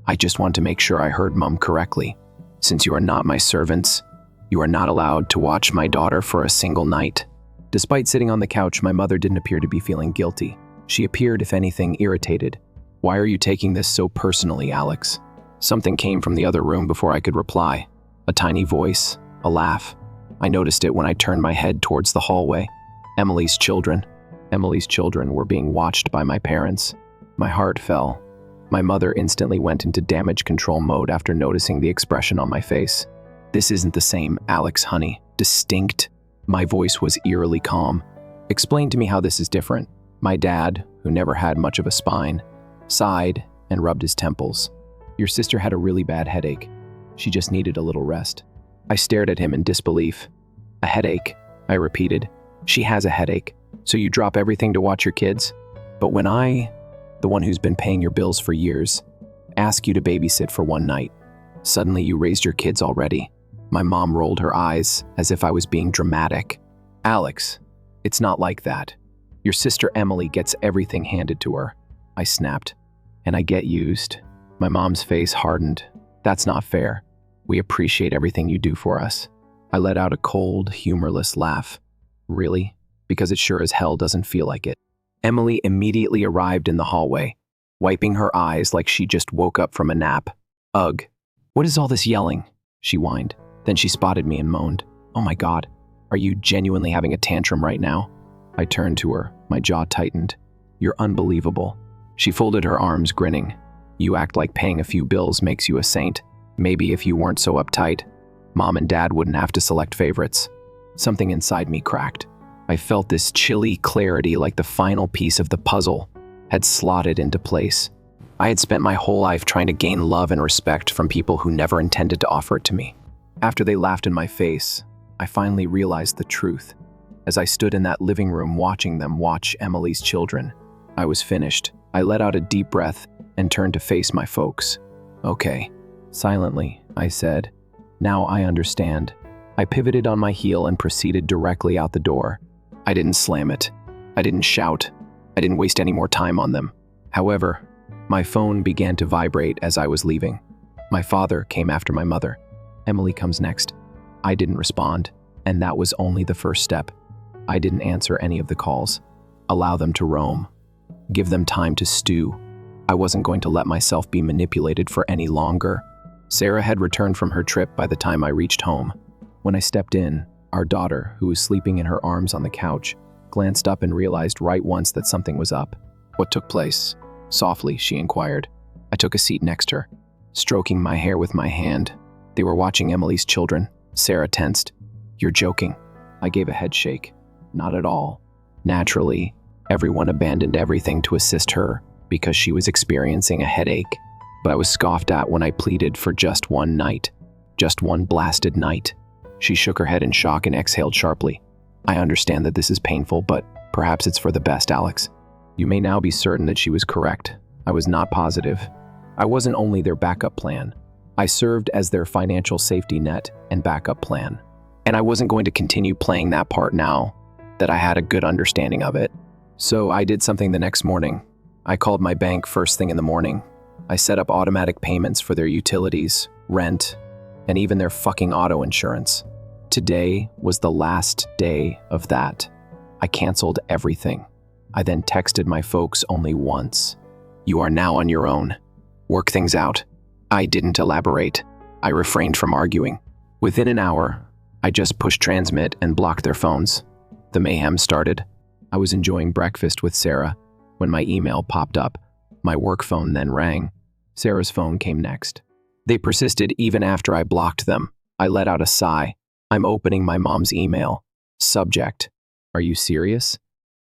"I just want to make sure I heard Mum correctly. Since you are not my servants, you are not allowed to watch my daughter for a single night." Despite sitting on the couch, my mother didn't appear to be feeling guilty. She appeared, if anything, irritated. "Why are you taking this so personally, Alex?" Something came from the other room before I could reply. A tiny voice, a laugh. I noticed it when I turned my head towards the hallway. Emily's children. Emily's children were being watched by my parents. My heart fell. My mother instantly went into damage control mode after noticing the expression on my face. "This isn't the same, Alex, honey. Distinct." My voice was eerily calm. "Explain to me how this is different." My dad, who never had much of a spine, sighed and rubbed his temples. "Your sister had a really bad headache. She just needed a little rest." I stared at him in disbelief. "A headache," I repeated. "She has a headache. So you drop everything to watch your kids? But when I, the one who's been paying your bills for years, ask you to babysit for one night, suddenly you raised your kids already." My mom rolled her eyes as if I was being dramatic. "Alex, it's not like that. Your sister Emily gets everything handed to her." I snapped. "And I get used." My mom's face hardened. "That's not fair. We appreciate everything you do for us." I let out a cold, humorless laugh. "Really? Because it sure as hell doesn't feel like it." Emily immediately arrived in the hallway, wiping her eyes like she just woke up from a nap. "Ugh, what is all this yelling?" she whined. Then she spotted me and moaned, "Oh my God, are you genuinely having a tantrum right now?" I turned to her, my jaw tightened. "You're unbelievable." She folded her arms, grinning. "You act like paying a few bills makes you a saint. Maybe if you weren't so uptight, Mom and Dad wouldn't have to select favorites." Something inside me cracked. I felt this chilly clarity, like the final piece of the puzzle had slotted into place. I had spent my whole life trying to gain love and respect from people who never intended to offer it to me. After they laughed in my face, I finally realized the truth. As I stood in that living room watching them watch Emily's children, I was finished. I let out a deep breath and turned to face my folks. "Okay." Silently, I said, "Now I understand." I pivoted on my heel and proceeded directly out the door. I didn't slam it. I didn't shout. I didn't waste any more time on them. However, my phone began to vibrate as I was leaving. My father came after my mother. "Emily comes next." I didn't respond, and that was only the first step. I didn't answer any of the calls. Allow them to roam. Give them time to stew. I wasn't going to let myself be manipulated for any longer. Sarah had returned from her trip by the time I reached home. When I stepped in, our daughter, who was sleeping in her arms on the couch, glanced up and realized right once that something was up. "What took place?" Softly, she inquired. I took a seat next to her, stroking my hair with my hand. They were watching Emily's children. Sarah tensed. "You're joking." I gave a head shake. "Not at all." Naturally, everyone abandoned everything to assist her because she was experiencing a headache. But I was scoffed at when I pleaded for just one night. Just one blasted night. She shook her head in shock and exhaled sharply. "I understand that this is painful, but perhaps it's for the best, Alex." You may now be certain that she was correct. I was not positive. I wasn't only their backup plan. I served as their financial safety net and backup plan. And I wasn't going to continue playing that part now that I had a good understanding of it. So I did something the next morning. I called my bank first thing in the morning. I set up automatic payments for their utilities, rent, and even their fucking auto insurance. Today was the last day of that. I canceled everything. I then texted my folks only once. "You are now on your own. Work things out." I didn't elaborate. I refrained from arguing. Within an hour, I just pushed transmit and blocked their phones. The mayhem started. I was enjoying breakfast with Sarah when my email popped up. My work phone then rang. Sarah's phone came next. They persisted even after I blocked them. I let out a sigh. I'm opening my mom's email. Subject: "Are you serious?"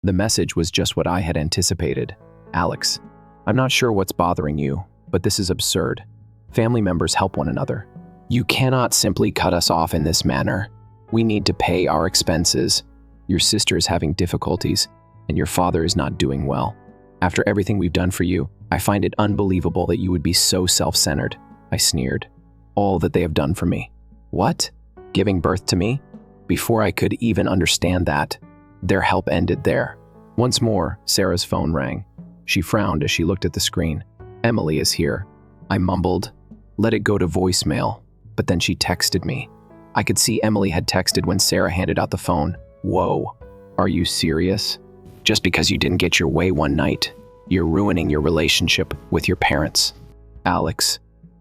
The message was just what I had anticipated. Alex, I'm not sure what's bothering you, but this is absurd. Family members help one another. You cannot simply cut us off in this manner. We need to pay our expenses. Your sister is having difficulties, and your father is not doing well. After everything we've done for you, I find it unbelievable that you would be so self-centered. I sneered. All that they have done for me. What? Giving birth to me? Before I could even understand that, their help ended there. Once more, Sarah's phone rang. She frowned as she looked at the screen. Emily is here. I mumbled, let it go to voicemail, but then she texted me. I could see Emily had texted when Sarah handed out the phone. Whoa, are you serious? Just because you didn't get your way one night, you're ruining your relationship with your parents. Alex,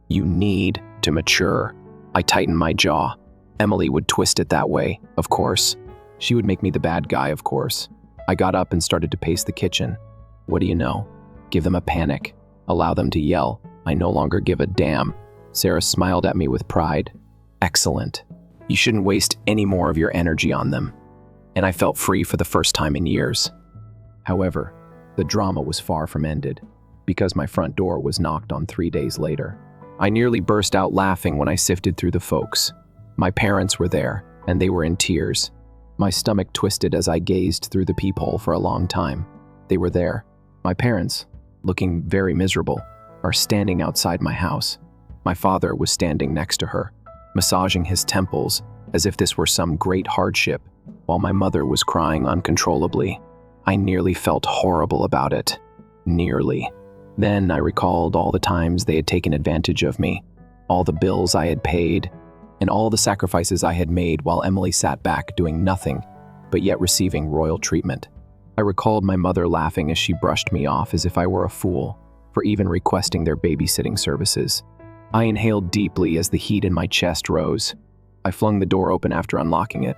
you need to mature. I tightened my jaw. Emily would twist it that way, of course. She would make me the bad guy, of course. I got up and started to pace the kitchen. What do you know? Give them a panic. Allow them to yell. I no longer give a damn. Sarah smiled at me with pride. Excellent. You shouldn't waste any more of your energy on them. And I felt free for the first time in years. However, the drama was far from ended, because my front door was knocked on 3 days later. I nearly burst out laughing when I sifted through the folks. My parents were there, and they were in tears. My stomach twisted as I gazed through the peephole for a long time. They were there. My parents, looking very miserable, are standing outside my house. My father was standing next to her, massaging his temples as if this were some great hardship, while my mother was crying uncontrollably. I nearly felt horrible about it. Nearly. Then I recalled all the times they had taken advantage of me, all the bills I had paid, and all the sacrifices I had made while Emily sat back doing nothing, but yet receiving royal treatment. I recalled my mother laughing as she brushed me off as if I were a fool for even requesting their babysitting services. I inhaled deeply as the heat in my chest rose. I flung the door open after unlocking it.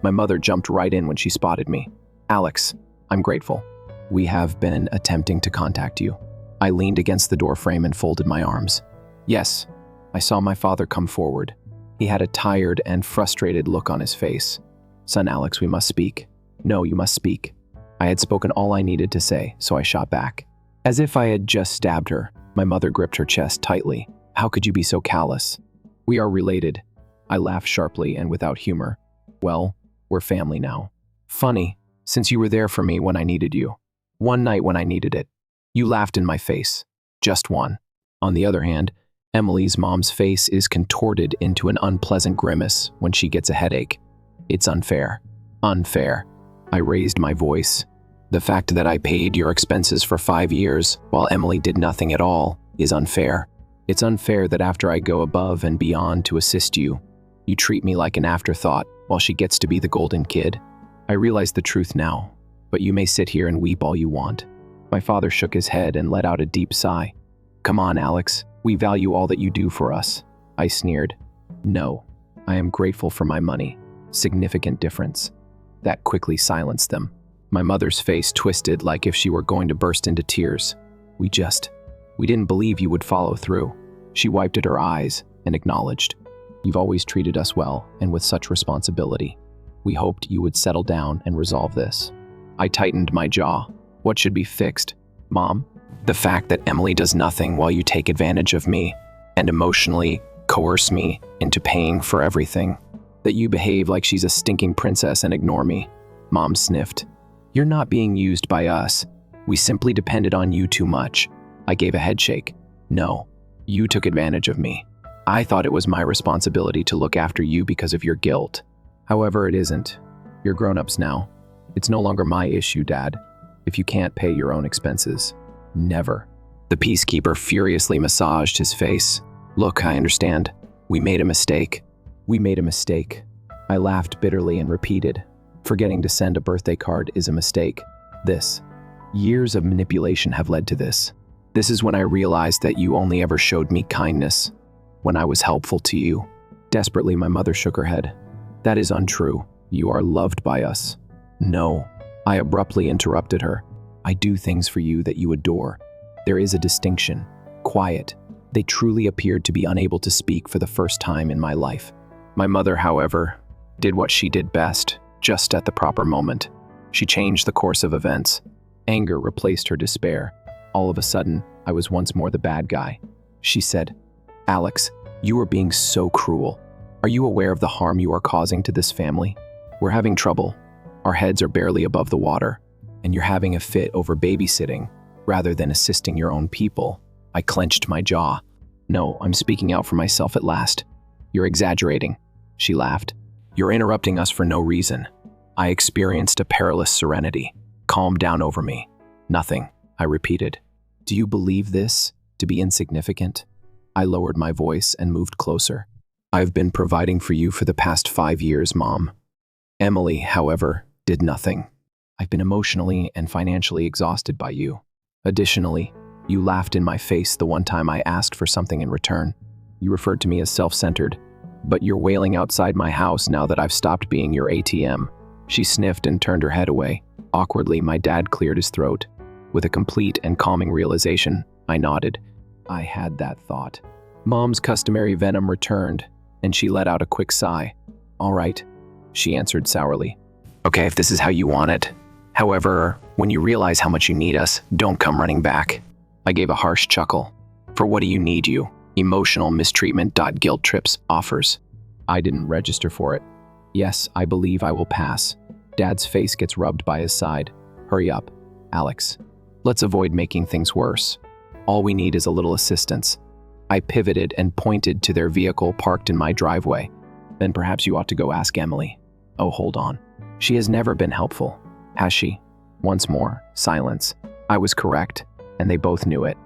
My mother jumped right in when she spotted me. Alex, I'm grateful. We have been attempting to contact you. I leaned against the door frame and folded my arms. Yes, I saw my father come forward. He had a tired and frustrated look on his face. Son Alex, we must speak. No, you must speak. I had spoken all I needed to say, so I shot back. As if I had just stabbed her, my mother gripped her chest tightly. How could you be so callous? We are related. I laughed sharply and without humor. Well, we're family now. Funny, since you were there for me when I needed you. One night when I needed it. You laughed in my face. Just one. On the other hand, Emily's mom's face is contorted into an unpleasant grimace when she gets a headache. It's unfair. Unfair. I raised my voice. The fact that I paid your expenses for 5 years while Emily did nothing at all is unfair. It's unfair that after I go above and beyond to assist you, you treat me like an afterthought while she gets to be the golden kid. I realize the truth now, but you may sit here and weep all you want. My father shook his head and let out a deep sigh. Come on, Alex. We value all that you do for us. I sneered. No, I am grateful for my money. Significant difference. That quickly silenced them. My mother's face twisted like if she were going to burst into tears. We didn't believe you would follow through. She wiped at her eyes and acknowledged. You've always treated us well and with such responsibility. We hoped you would settle down and resolve this. I tightened my jaw. What should be fixed, Mom? The fact that Emily does nothing while you take advantage of me and emotionally coerce me into paying for everything. That you behave like she's a stinking princess and ignore me. Mom sniffed. You're not being used by us. We simply depended on you too much. I gave a headshake. No, you took advantage of me. I thought it was my responsibility to look after you because of your guilt. However, it isn't. You're grown-ups now. It's no longer my issue, Dad, if you can't pay your own expenses. Never. The peacekeeper furiously massaged his face. Look, I understand. We made a mistake. We made a mistake. I laughed bitterly and repeated. Forgetting to send a birthday card is a mistake. Years of manipulation have led to this. This is when I realized that you only ever showed me kindness when I was helpful to you. Desperately, my mother shook her head. That is untrue. You are loved by us. No, I abruptly interrupted her. I do things for you that you adore. There is a distinction. Quiet. They truly appeared to be unable to speak for the first time in my life. My mother, however, did what she did best, just at the proper moment. She changed the course of events. Anger replaced her despair. All of a sudden, I was once more the bad guy. She said, "Alex, you are being so cruel. Are you aware of the harm you are causing to this family? We're having trouble. Our heads are barely above the water, and you're having a fit over babysitting rather than assisting your own people." I clenched my jaw. "No, I'm speaking out for myself at last." "You're exaggerating," she laughed. "You're interrupting us for no reason." I experienced a perilous serenity. Calm down over me. "Nothing," I repeated. "Do you believe this to be insignificant?" I lowered my voice and moved closer. "I've been providing for you for the past 5 years, Mom." Emily, however, did nothing. "I've been emotionally and financially exhausted by you. Additionally, you laughed in my face the one time I asked for something in return. You referred to me as self-centered, but you're wailing outside my house now that I've stopped being your ATM." She sniffed and turned her head away. Awkwardly, my dad cleared his throat. With a complete and calming realization, I nodded. I had that thought. Mom's customary venom returned, and she let out a quick sigh. "All right," she answered sourly. "Okay, if this is how you want it. However, when you realize how much you need us, don't come running back." I gave a harsh chuckle. "For what do you need you? Emotional mistreatment. Guilt trips offers." I didn't register for it. "Yes, I believe I will pass." Dad's face gets rubbed by his side. "Hurry up, Alex. Let's avoid making things worse. All we need is a little assistance." I pivoted and pointed to their vehicle parked in my driveway. "Then perhaps you ought to go ask Emily." "Oh, hold on. She has never been helpful, has she?" Once more, silence. I was correct, and they both knew it.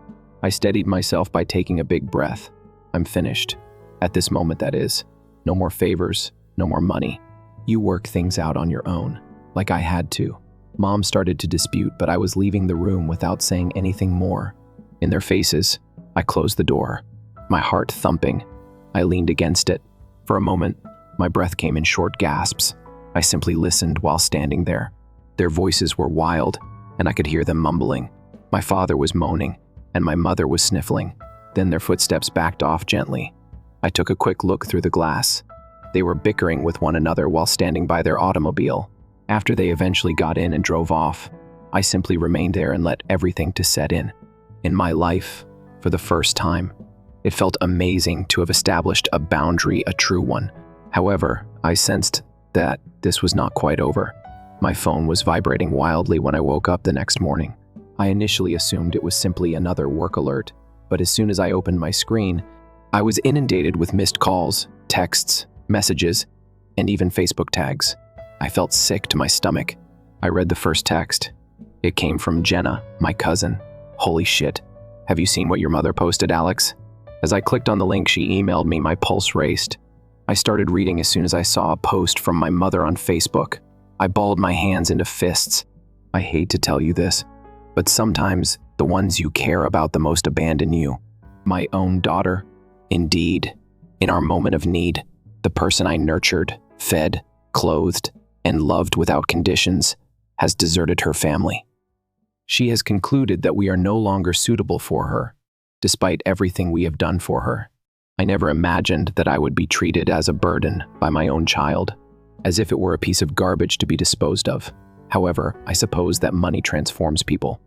I steadied myself by taking a big breath. "I'm finished. At this moment, that is. No more favors, no more money. You work things out on your own, like I had to." Mom started to dispute, but I was leaving the room without saying anything more. In their faces, I closed the door, my heart thumping. I leaned against it. For a moment, my breath came in short gasps. I simply listened while standing there. Their voices were wild, and I could hear them mumbling. My father was moaning, and my mother was sniffling. Then their footsteps backed off gently. I took a quick look through the glass. They were bickering with one another while standing by their automobile. After they eventually got in and drove off, I simply remained there and let everything to set in. In my life, for the first time, it felt amazing to have established a boundary, a true one. However, I sensed that this was not quite over. My phone was vibrating wildly when I woke up the next morning. I initially assumed it was simply another work alert, but as soon as I opened my screen, I was inundated with missed calls, texts, messages, and even Facebook tags. I felt sick to my stomach. I read the first text. It came from Jenna, my cousin. "Holy shit. Have you seen what your mother posted, Alex?" As I clicked on the link she emailed me, my pulse raced. I started reading as soon as I saw a post from my mother on Facebook. I balled my hands into fists. I hate to tell you this, but sometimes the ones you care about the most abandon you. My own daughter. Indeed, in our moment of need, the person I nurtured, fed, clothed, and loved without conditions has deserted her family. She has concluded that we are no longer suitable for her, despite everything we have done for her. I never imagined that I would be treated as a burden by my own child, as if it were a piece of garbage to be disposed of. However, I suppose that money transforms people.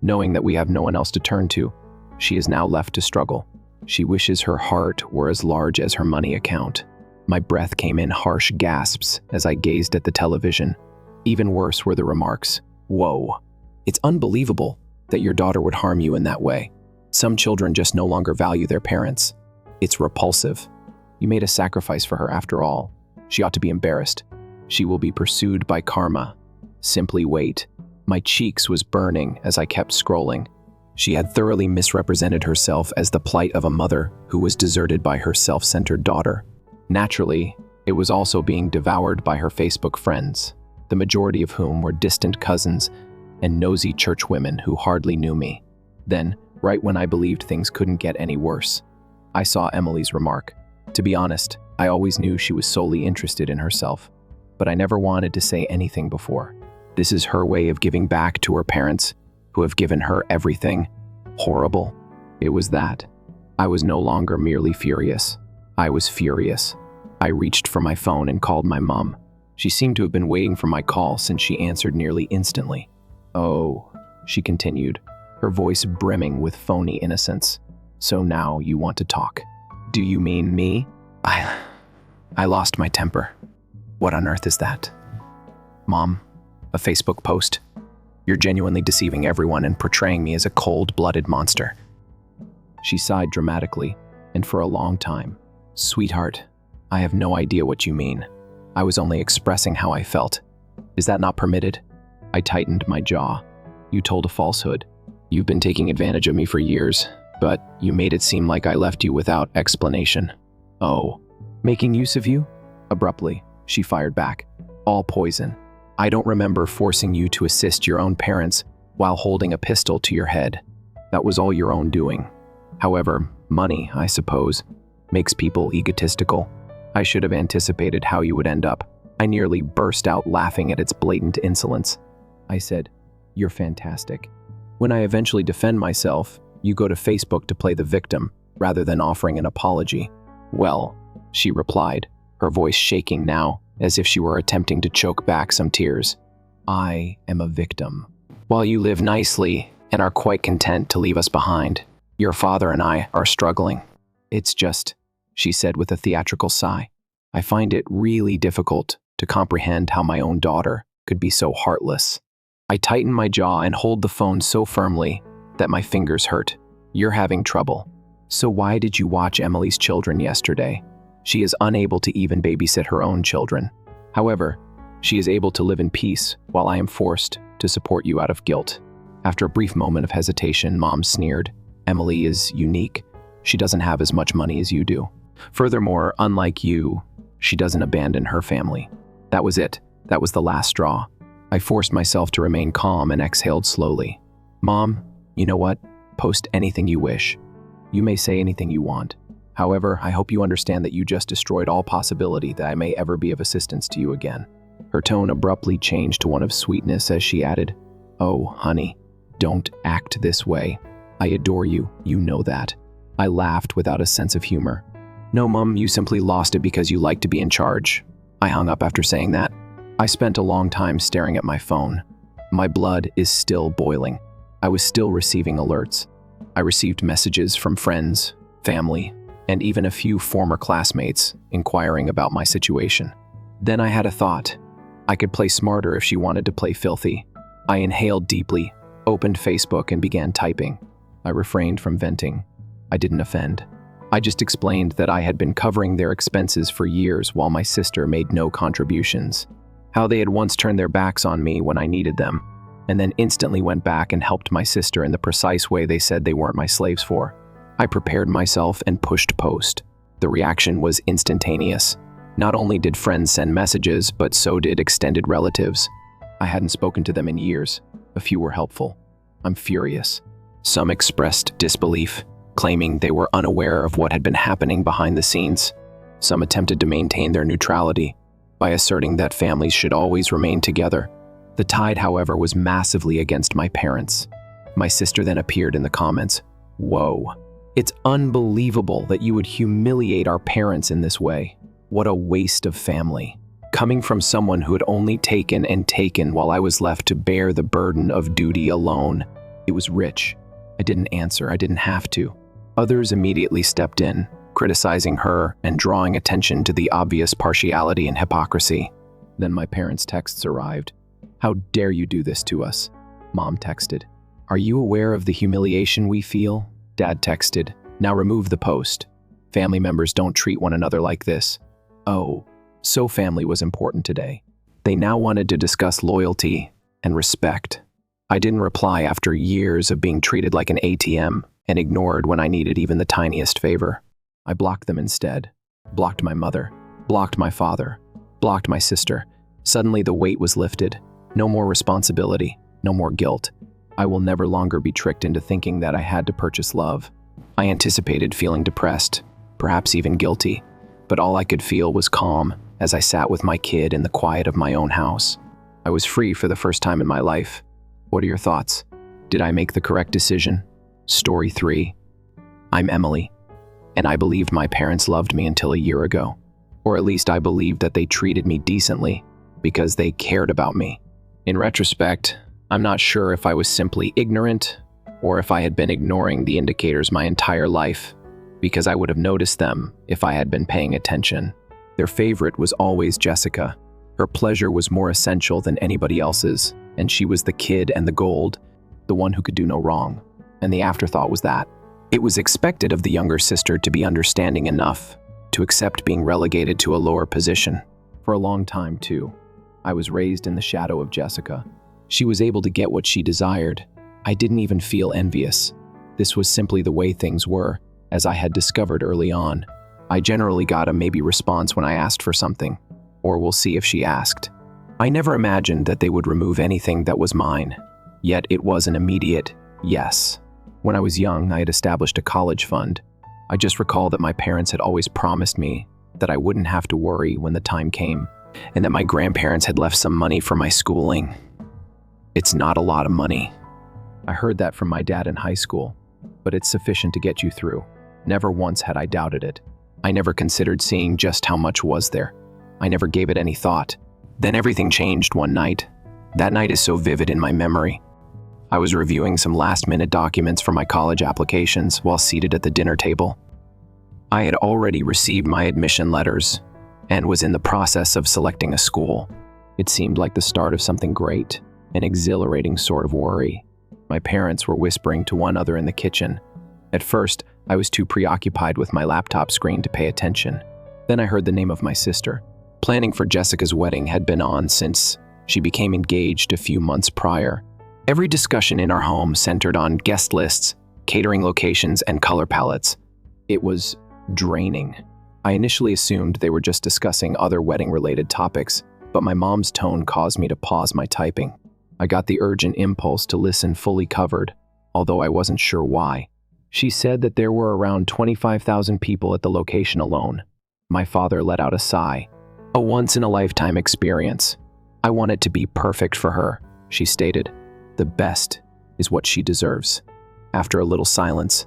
Knowing that we have no one else to turn to, she is now left to struggle. She wishes her heart were as large as her money account. My breath came in harsh gasps as I gazed at the television. Even worse were the remarks. "Whoa. It's unbelievable that your daughter would harm you in that way. Some children just no longer value their parents. It's repulsive. You made a sacrifice for her after all. She ought to be embarrassed. She will be pursued by karma. Simply wait." My cheeks was burning as I kept scrolling. She had thoroughly misrepresented herself as the plight of a mother who was deserted by her self-centered daughter. Naturally, it was also being devoured by her Facebook friends, the majority of whom were distant cousins and nosy churchwomen who hardly knew me. Then, right when I believed things couldn't get any worse, I saw Emily's remark. To be honest, I always knew she was solely interested in herself, but I never wanted to say anything before. This is her way of giving back to her parents, who have given her everything. Horrible. It was that. I was no longer merely furious. I was furious. I reached for my phone and called my mom. She seemed to have been waiting for my call since she answered nearly instantly. "Oh," she continued, her voice brimming with phony innocence. "So now you want to talk. Do you mean me?" I lost my temper. "What on earth is that?" "Mom, a Facebook post. You're genuinely deceiving everyone and portraying me as a cold-blooded monster." She sighed dramatically, and for a long time. "Sweetheart, I have no idea what you mean. I was only expressing how I felt. Is that not permitted?" I tightened my jaw. "You told a falsehood. You've been taking advantage of me for years, but you made it seem like I left you without explanation." "Oh, making use of you?" Abruptly, she fired back. "All poison. I don't remember forcing you to assist your own parents while holding a pistol to your head. That was all your own doing. However, money, I suppose, makes people egotistical. I should have anticipated how you would end up." I nearly burst out laughing at its blatant insolence. I said, "You're fantastic. When I eventually defend myself, you go to Facebook to play the victim rather than offering an apology." "Well," she replied, her voice shaking now, as if she were attempting to choke back some tears, "I am a victim. While you live nicely and are quite content to leave us behind, your father and I are struggling. It's just," she said with a theatrical sigh, "I find it really difficult to comprehend how my own daughter could be so heartless." I tighten my jaw and hold the phone so firmly that my fingers hurt. "You're having trouble. So why did you watch Emily's children yesterday? She is unable to even babysit her own children. However, she is able to live in peace while I am forced to support you out of guilt." After a brief moment of hesitation, Mom sneered, "Emily is unique. She doesn't have as much money as you do. Furthermore, unlike you, she doesn't abandon her family." That was it. That was the last straw. I forced myself to remain calm and exhaled slowly. "Mom, you know what? Post anything you wish. You may say anything you want. However, I hope you understand that you just destroyed all possibility that I may ever be of assistance to you again." Her tone abruptly changed to one of sweetness as she added, "Oh, honey, don't act this way. I adore you, you know that." I laughed without a sense of humor. "No, Mom, you simply lost it because you like to be in charge." I hung up after saying that. I spent a long time staring at my phone. My blood is still boiling. I was still receiving alerts. I received messages from friends, family, and even a few former classmates inquiring about my situation. Then I had a thought. I could play smarter if she wanted to play filthy. I inhaled deeply, opened Facebook, and began typing. I refrained from venting. I didn't offend. I just explained that I had been covering their expenses for years while my sister made no contributions. How they had once turned their backs on me when I needed them, and then instantly went back and helped my sister in the precise way they said they weren't my slaves for. I prepared myself and pushed post. The reaction was instantaneous. Not only did friends send messages, but so did extended relatives. I hadn't spoken to them in years. A few were helpful. I'm furious. Some expressed disbelief, claiming they were unaware of what had been happening behind the scenes. Some attempted to maintain their neutrality by asserting that families should always remain together. The tide, however, was massively against my parents. My sister then appeared in the comments. "Whoa. It's unbelievable that you would humiliate our parents in this way. What a waste of family. Coming from someone who had only taken and taken while I was left to bear the burden of duty alone." It was rich. I didn't answer. I didn't have to. Others immediately stepped in, criticizing her and drawing attention to the obvious partiality and hypocrisy. Then my parents' texts arrived. "How dare you do this to us?" Mom texted. "Are you aware of the humiliation we feel?" Dad texted. "Now remove the post. Family members don't treat one another like this." Oh, so family was important today. They now wanted to discuss loyalty and respect. I didn't reply after years of being treated like an ATM and ignored when I needed even the tiniest favor. I blocked them instead. Blocked my mother. Blocked my father. Blocked my sister. Suddenly the weight was lifted. No more responsibility. No more guilt. I will never longer be tricked into thinking that I had to purchase love. I anticipated feeling depressed, perhaps even guilty, but all I could feel was calm as I sat with my kid in the quiet of my own house. I was free for the first time in my life. What are your thoughts? Did I make the correct decision? Story 3. I'm Emily, and I believed my parents loved me until a year ago. Or at least I believed that they treated me decently because they cared about me. In retrospect, I'm not sure if I was simply ignorant or if I had been ignoring the indicators my entire life, because I would have noticed them if I had been paying attention. Their favorite was always Jessica. Her pleasure was more essential than anybody else's, and she was the kid and the gold, the one who could do no wrong. And the afterthought was that it was expected of the younger sister to be understanding enough to accept being relegated to a lower position. For a long time, too, I was raised in the shadow of Jessica. She was able to get what she desired. I didn't even feel envious. This was simply the way things were, as I had discovered early on. I generally got a maybe response when I asked for something, or we'll see if she asked. I never imagined that they would remove anything that was mine, yet it was an immediate yes. When I was young, I had established a college fund. I just recall that my parents had always promised me that I wouldn't have to worry when the time came, and that my grandparents had left some money for my schooling. It's not a lot of money. I heard that from my dad in high school, but it's sufficient to get you through. Never once had I doubted it. I never considered seeing just how much was there. I never gave it any thought. Then everything changed one night. That night is so vivid in my memory. I was reviewing some last-minute documents for my college applications while seated at the dinner table. I had already received my admission letters and was in the process of selecting a school. It seemed like the start of something great, an exhilarating sort of worry. My parents were whispering to one another in the kitchen. At first, I was too preoccupied with my laptop screen to pay attention. Then I heard the name of my sister. Planning for Jessica's wedding had been on since she became engaged a few months prior. Every discussion in our home centered on guest lists, catering locations, and color palettes. It was draining. I initially assumed they were just discussing other wedding-related topics, but my mom's tone caused me to pause my typing. I got the urgent impulse to listen fully covered, although I wasn't sure why. She said that there were around 25,000 people at the location alone. My father let out a sigh. A once-in-a-lifetime experience. I want it to be perfect for her, she stated. The best is what she deserves. After a little silence,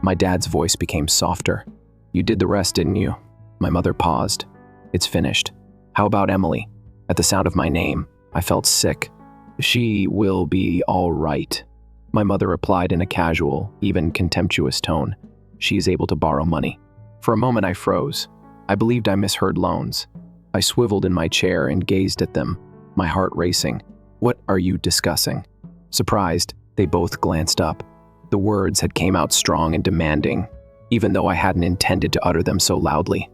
my dad's voice became softer. You did the rest, didn't you? My mother paused. It's finished. How about Emily? At the sound of my name, I felt sick. She will be all right. My mother replied in a casual, even contemptuous tone. She is able to borrow money. For a moment I froze. I believed I misheard loans. I swiveled in my chair and gazed at them, my heart racing. What are you discussing? Surprised, they both glanced up. The words had came out strong and demanding, even though I hadn't intended to utter them so loudly.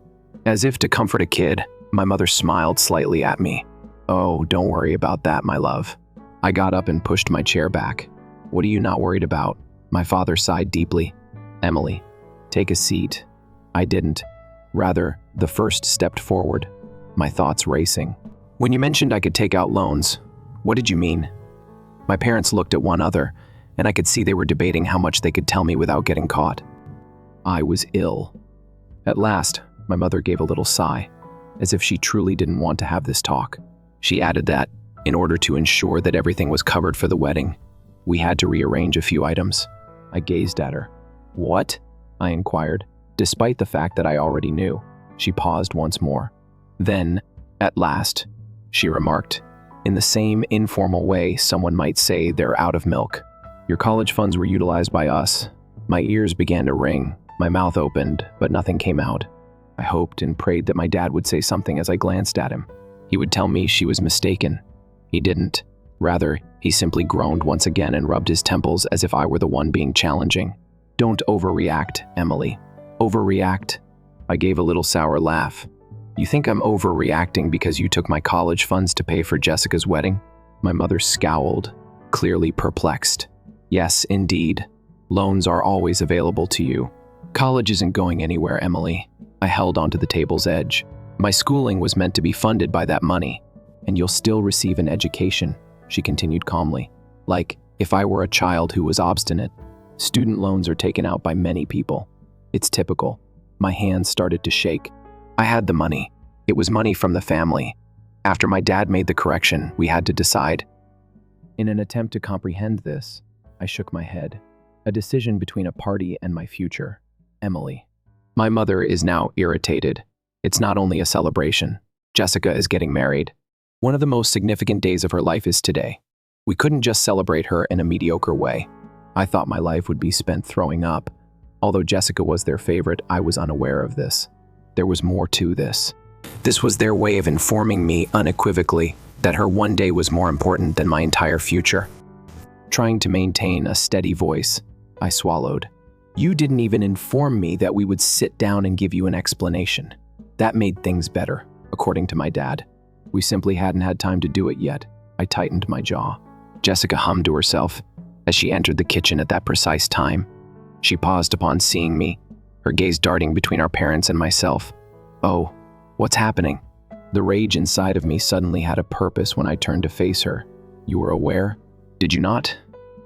As if to comfort a kid, my mother smiled slightly at me. Oh, don't worry about that, my love. I got up and pushed my chair back. What are you not worried about? My father sighed deeply. Emily, take a seat. I didn't. Rather, the first stepped forward, my thoughts racing. When you mentioned I could take out loans, what did you mean? My parents looked at one another, and I could see they were debating how much they could tell me without getting caught. I was ill. At last, my mother gave a little sigh, as if she truly didn't want to have this talk. She added that, in order to ensure that everything was covered for the wedding, we had to rearrange a few items. I gazed at her. What? I inquired, despite the fact that I already knew. She paused once more. Then, at last, she remarked, in the same informal way someone might say they're out of milk. Your college funds were utilized by us. My ears began to ring. My mouth opened, but nothing came out. I hoped and prayed that my dad would say something as I glanced at him. He would tell me she was mistaken. He didn't. Rather, he simply groaned once again and rubbed his temples as if I were the one being challenging. Don't overreact, Emily. Overreact? I gave a little sour laugh. You think I'm overreacting because you took my college funds to pay for Jessica's wedding? My mother scowled, clearly perplexed. Yes, indeed. Loans are always available to you. College isn't going anywhere, Emily. I held onto the table's edge. My schooling was meant to be funded by that money, and you'll still receive an education, she continued calmly. Like, if I were a child who was obstinate. Student loans are taken out by many people. It's typical. My hands started to shake. I had the money. It was money from the family. After my dad made the correction, we had to decide. In an attempt to comprehend this, I shook my head. A decision between a party and my future. Emily. My mother is now irritated. It's not only a celebration. Jessica is getting married. One of the most significant days of her life is today. We couldn't just celebrate her in a mediocre way. I thought my life would be spent throwing up. Although Jessica was their favorite, I was unaware of this. There was more to this. This was their way of informing me unequivocally that her one day was more important than my entire future. Trying to maintain a steady voice, I swallowed. You didn't even inform me that we would sit down and give you an explanation. That made things better, according to my dad. We simply hadn't had time to do it yet. I tightened my jaw. Jessica hummed to herself as she entered the kitchen at that precise time. She paused upon seeing me, her gaze darting between our parents and myself. Oh, what's happening? The rage inside of me suddenly had a purpose when I turned to face her. You were aware? Did you not?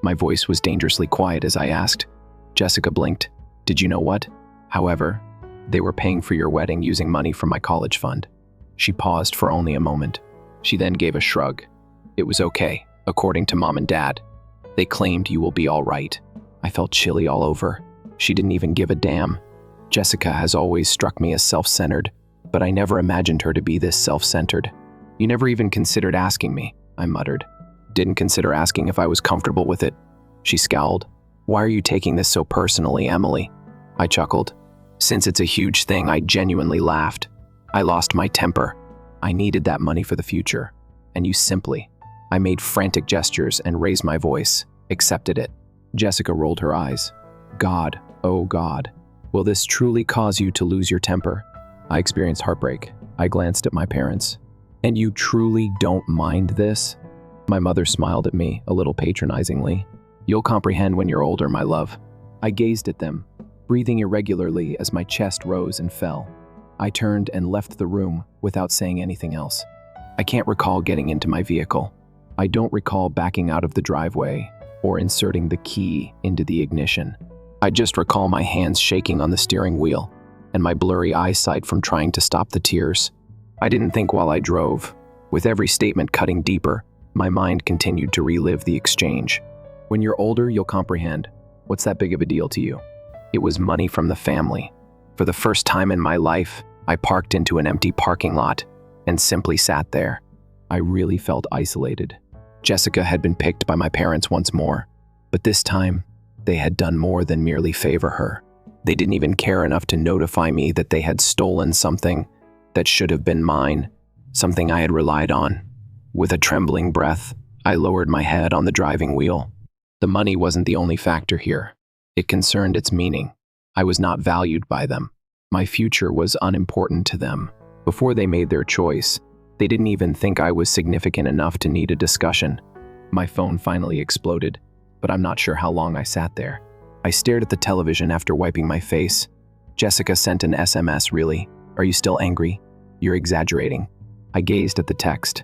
My voice was dangerously quiet as I asked. Jessica blinked. Did you know what? However, they were paying for your wedding using money from my college fund. She paused for only a moment. She then gave a shrug. It was okay, according to Mom and Dad. They claimed you will be all right. I felt chilly all over. She didn't even give a damn. Jessica has always struck me as self-centered, but I never imagined her to be this self-centered. You never even considered asking me, I muttered. Didn't consider asking if I was comfortable with it. She scowled. Why are you taking this so personally, Emily? I chuckled. Since it's a huge thing, I genuinely laughed. I lost my temper. I needed that money for the future. And you simply, I made frantic gestures and raised my voice, accepted it. Jessica rolled her eyes. God, oh God, will this truly cause you to lose your temper? I experienced heartbreak. I glanced at my parents. And you truly don't mind this? My mother smiled at me, a little patronizingly. You'll comprehend when you're older, my love. I gazed at them, breathing irregularly as my chest rose and fell. I turned and left the room without saying anything else. I can't recall getting into my vehicle. I don't recall backing out of the driveway or inserting the key into the ignition. I just recall my hands shaking on the steering wheel and my blurry eyesight from trying to stop the tears. I didn't think while I drove. With every statement cutting deeper, my mind continued to relive the exchange. When you're older, you'll comprehend. What's that big of a deal to you? It was money from the family. For the first time in my life, I parked into an empty parking lot and simply sat there. I really felt isolated. Jessica had been picked by my parents once more, but this time, they had done more than merely favor her. They didn't even care enough to notify me that they had stolen something that should have been mine, something I had relied on. With a trembling breath, I lowered my head on the driving wheel. The money wasn't the only factor here. It concerned its meaning. I was not valued by them. My future was unimportant to them. Before they made their choice, they didn't even think I was significant enough to need a discussion. My phone finally exploded, but I'm not sure how long I sat there. I stared at the television after wiping my face. Jessica sent an SMS, really? Are you still angry? You're exaggerating. I gazed at the text.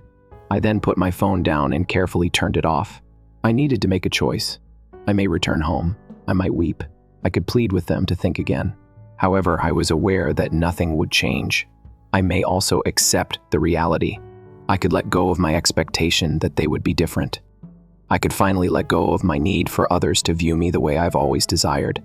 I then put my phone down and carefully turned it off. I needed to make a choice. I may return home. I might weep. I could plead with them to think again. However, I was aware that nothing would change. I may also accept the reality. I could let go of my expectation that they would be different. I could finally let go of my need for others to view me the way I've always desired.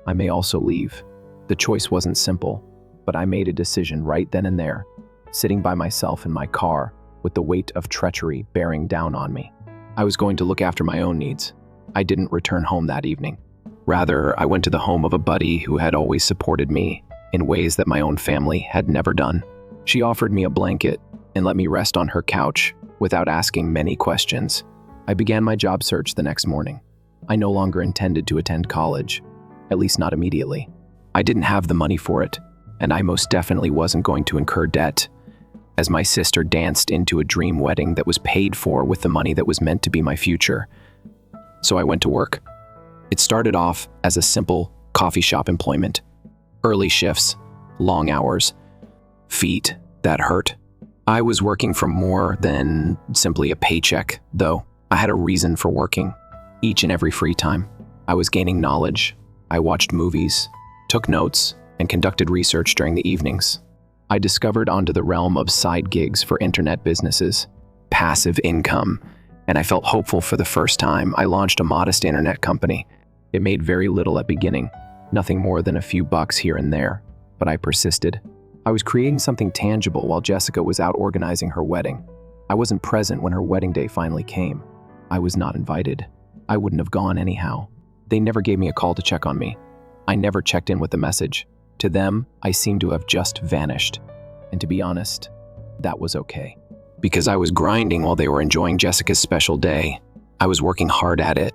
I may also leave. The choice wasn't simple, but I made a decision right then and there, sitting by myself in my car with the weight of treachery bearing down on me. I was going to look after my own needs. I didn't return home that evening. Rather, I went to the home of a buddy who had always supported me in ways that my own family had never done. She offered me a blanket and let me rest on her couch without asking many questions. I began my job search the next morning. I no longer intended to attend college, at least not immediately. I didn't have the money for it, and I most definitely wasn't going to incur debt, as my sister danced into a dream wedding that was paid for with the money that was meant to be my future. So I went to work. It started off as a simple coffee shop employment. Early shifts, long hours, feet that hurt. I was working for more than simply a paycheck, though. I had a reason for working. Each and every free time, I was gaining knowledge. I watched movies, took notes, and conducted research during the evenings. I discovered onto the realm of side gigs for internet businesses, passive income, and I felt hopeful for the first time. I launched a modest internet company. It made very little at beginning, nothing more than a few bucks here and there, but I persisted. I was creating something tangible while Jessica was out organizing her wedding. I wasn't present when her wedding day finally came. I was not invited. I wouldn't have gone anyhow. They never gave me a call to check on me. I never checked in with a message. To them, I seemed to have just vanished. And to be honest, that was okay. Because I was grinding while they were enjoying Jessica's special day. I was working hard at it,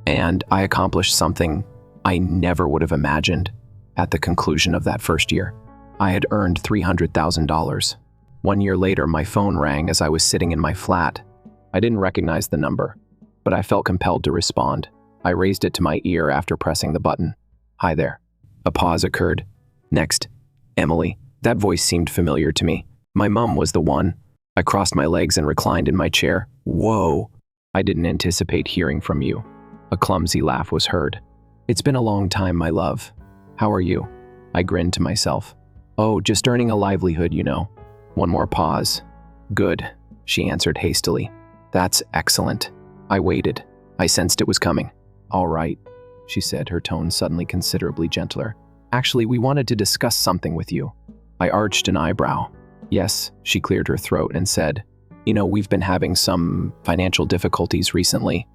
and I accomplished something I never would have imagined at the conclusion of that first year. I had earned $300,000. 1 year later, my phone rang as I was sitting in my flat. I didn't recognize the number, but I felt compelled to respond. I raised it to my ear after pressing the button. "Hi there." A pause occurred. "Next, Emily." That voice seemed familiar to me. My mom was the one. I crossed my legs and reclined in my chair. "Whoa. I didn't anticipate hearing from you." A clumsy laugh was heard. "It's been a long time, my love. How are you?" I grinned to myself. "Oh, just earning a livelihood, you know." One more pause. "Good," she answered hastily. "That's excellent." I waited. I sensed it was coming. "All right," she said, her tone suddenly considerably gentler. "Actually, we wanted to discuss something with you." I arched an eyebrow. "Yes," she cleared her throat and said, "You know, we've been having some financial difficulties recently."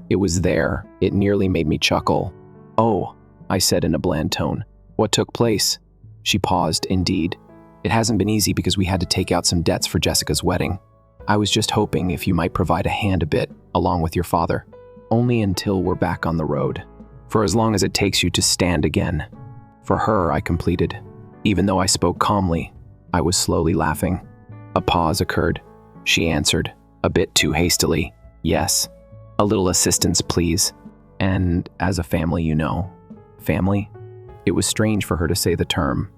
It was there. It nearly made me chuckle. "Oh," I said in a bland tone. "What took place?" She paused. "Indeed. It hasn't been easy because we had to take out some debts for Jessica's wedding. I was just hoping if you might provide a hand a bit, along with your father. Only until we're back on the road. For as long as it takes you to stand again." "For her," I completed. Even though I spoke calmly, I was slowly laughing. A pause occurred. She answered, a bit too hastily, "Yes. A little assistance, please. And as a family, you know." Family? It was strange for her to say the term.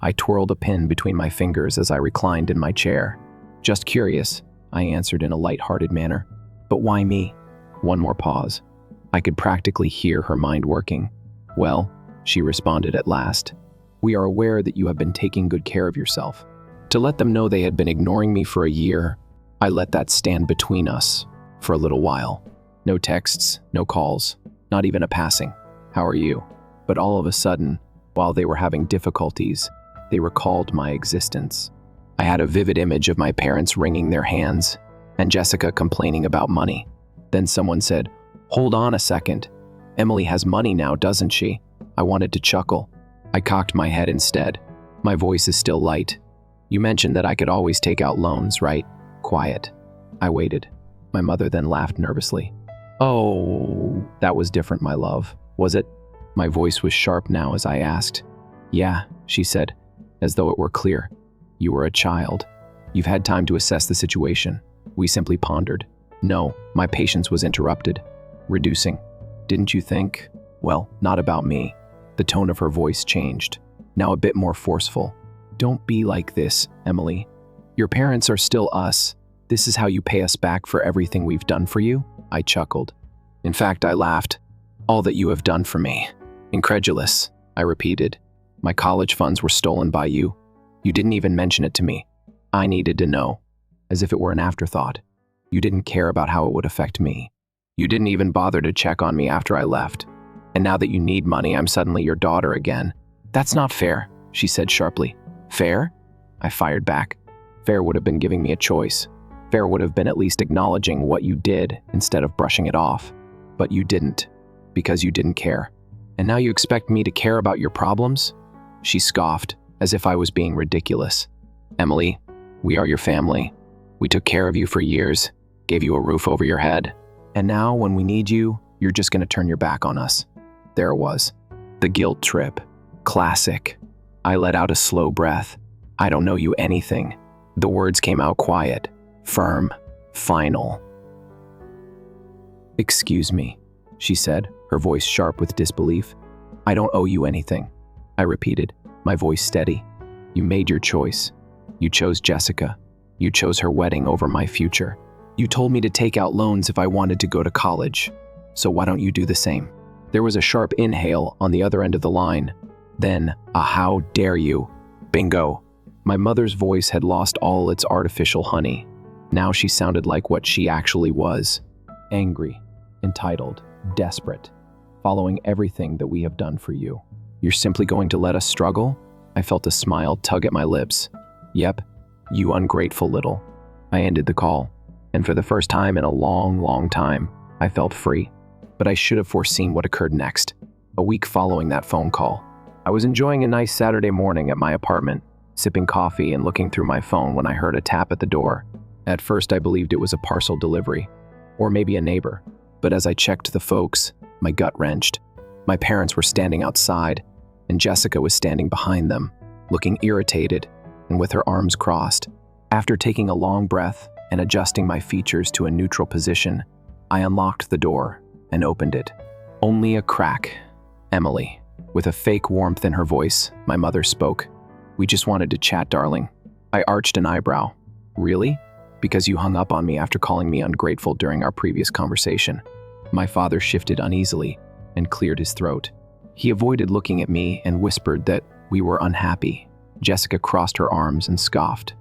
I twirled a pin between my fingers as I reclined in my chair. "Just curious," I answered in a light-hearted manner. "But why me?" One more pause. I could practically hear her mind working. "Well," she responded at last, "we are aware that you have been taking good care of yourself." To let them know they had been ignoring me for a year, I let that stand between us for a little while. No texts, no calls, not even a passing. "How are you?" But all of a sudden, while they were having difficulties, they recalled my existence. I had a vivid image of my parents wringing their hands and Jessica complaining about money. Then someone said, "Hold on a second. Emily has money now, doesn't she?" I wanted to chuckle. I cocked my head instead. My voice is still light. "You mentioned that I could always take out loans, right?" Quiet. I waited. My mother then laughed nervously. "Oh, that was different, my love, was it?" My voice was sharp now as I asked. "Yeah," she said, as though it were clear. "You were a child. You've had time to assess the situation." We simply pondered. "No," my patience was interrupted, reducing. "Didn't you think? Well, not about me." The tone of her voice changed, now a bit more forceful. "Don't be like this, Emily. Your parents are still us. This is how you pay us back for everything we've done for you?" I chuckled. In fact, I laughed. "All that you have done for me." "Incredulous," I repeated. "My college funds were stolen by you. You didn't even mention it to me. I needed to know, as if it were an afterthought. You didn't care about how it would affect me. You didn't even bother to check on me after I left. And now that you need money, I'm suddenly your daughter again." "That's not fair," she said sharply. "Fair?" I fired back. "Fair would have been giving me a choice. Fair would have been at least acknowledging what you did instead of brushing it off. But you didn't, because you didn't care. And now you expect me to care about your problems?" She scoffed, as if I was being ridiculous. "Emily, we are your family. We took care of you for years, gave you a roof over your head. And now, when we need you, you're just going to turn your back on us." There it was. The guilt trip. Classic. I let out a slow breath. "I don't know you anything." The words came out quiet, firm, final. "Excuse me," she said, her voice sharp with disbelief. "I don't owe you anything," I repeated, my voice steady. "You made your choice. You chose Jessica. You chose her wedding over my future. You told me to take out loans if I wanted to go to college. So why don't you do the same?" There was a sharp inhale on the other end of the line. Then, a "how dare you." Bingo. My mother's voice had lost all its artificial honey. Now she sounded like what she actually was. Angry, entitled, desperate, following everything that we have done for you. "You're simply going to let us struggle?" I felt a smile tug at my lips. "Yep, you ungrateful little." I ended the call. And for the first time in a long, long time, I felt free. But I should have foreseen what occurred next. A week following that phone call, I was enjoying a nice Saturday morning at my apartment, sipping coffee and looking through my phone when I heard a tap at the door. At first, I believed it was a parcel delivery, or maybe a neighbor. But as I checked the folks, my gut wrenched. My parents were standing outside, and Jessica was standing behind them, looking irritated and with her arms crossed. After taking a long breath and adjusting my features to a neutral position, I unlocked the door and opened it. Only a crack. Emily, with a fake warmth in her voice, my mother spoke. "We just wanted to chat, darling." I arched an eyebrow. "Really? Because you hung up on me after calling me ungrateful during our previous conversation." My father shifted uneasily and cleared his throat. He avoided looking at me and whispered that we were unhappy. Jessica crossed her arms and scoffed.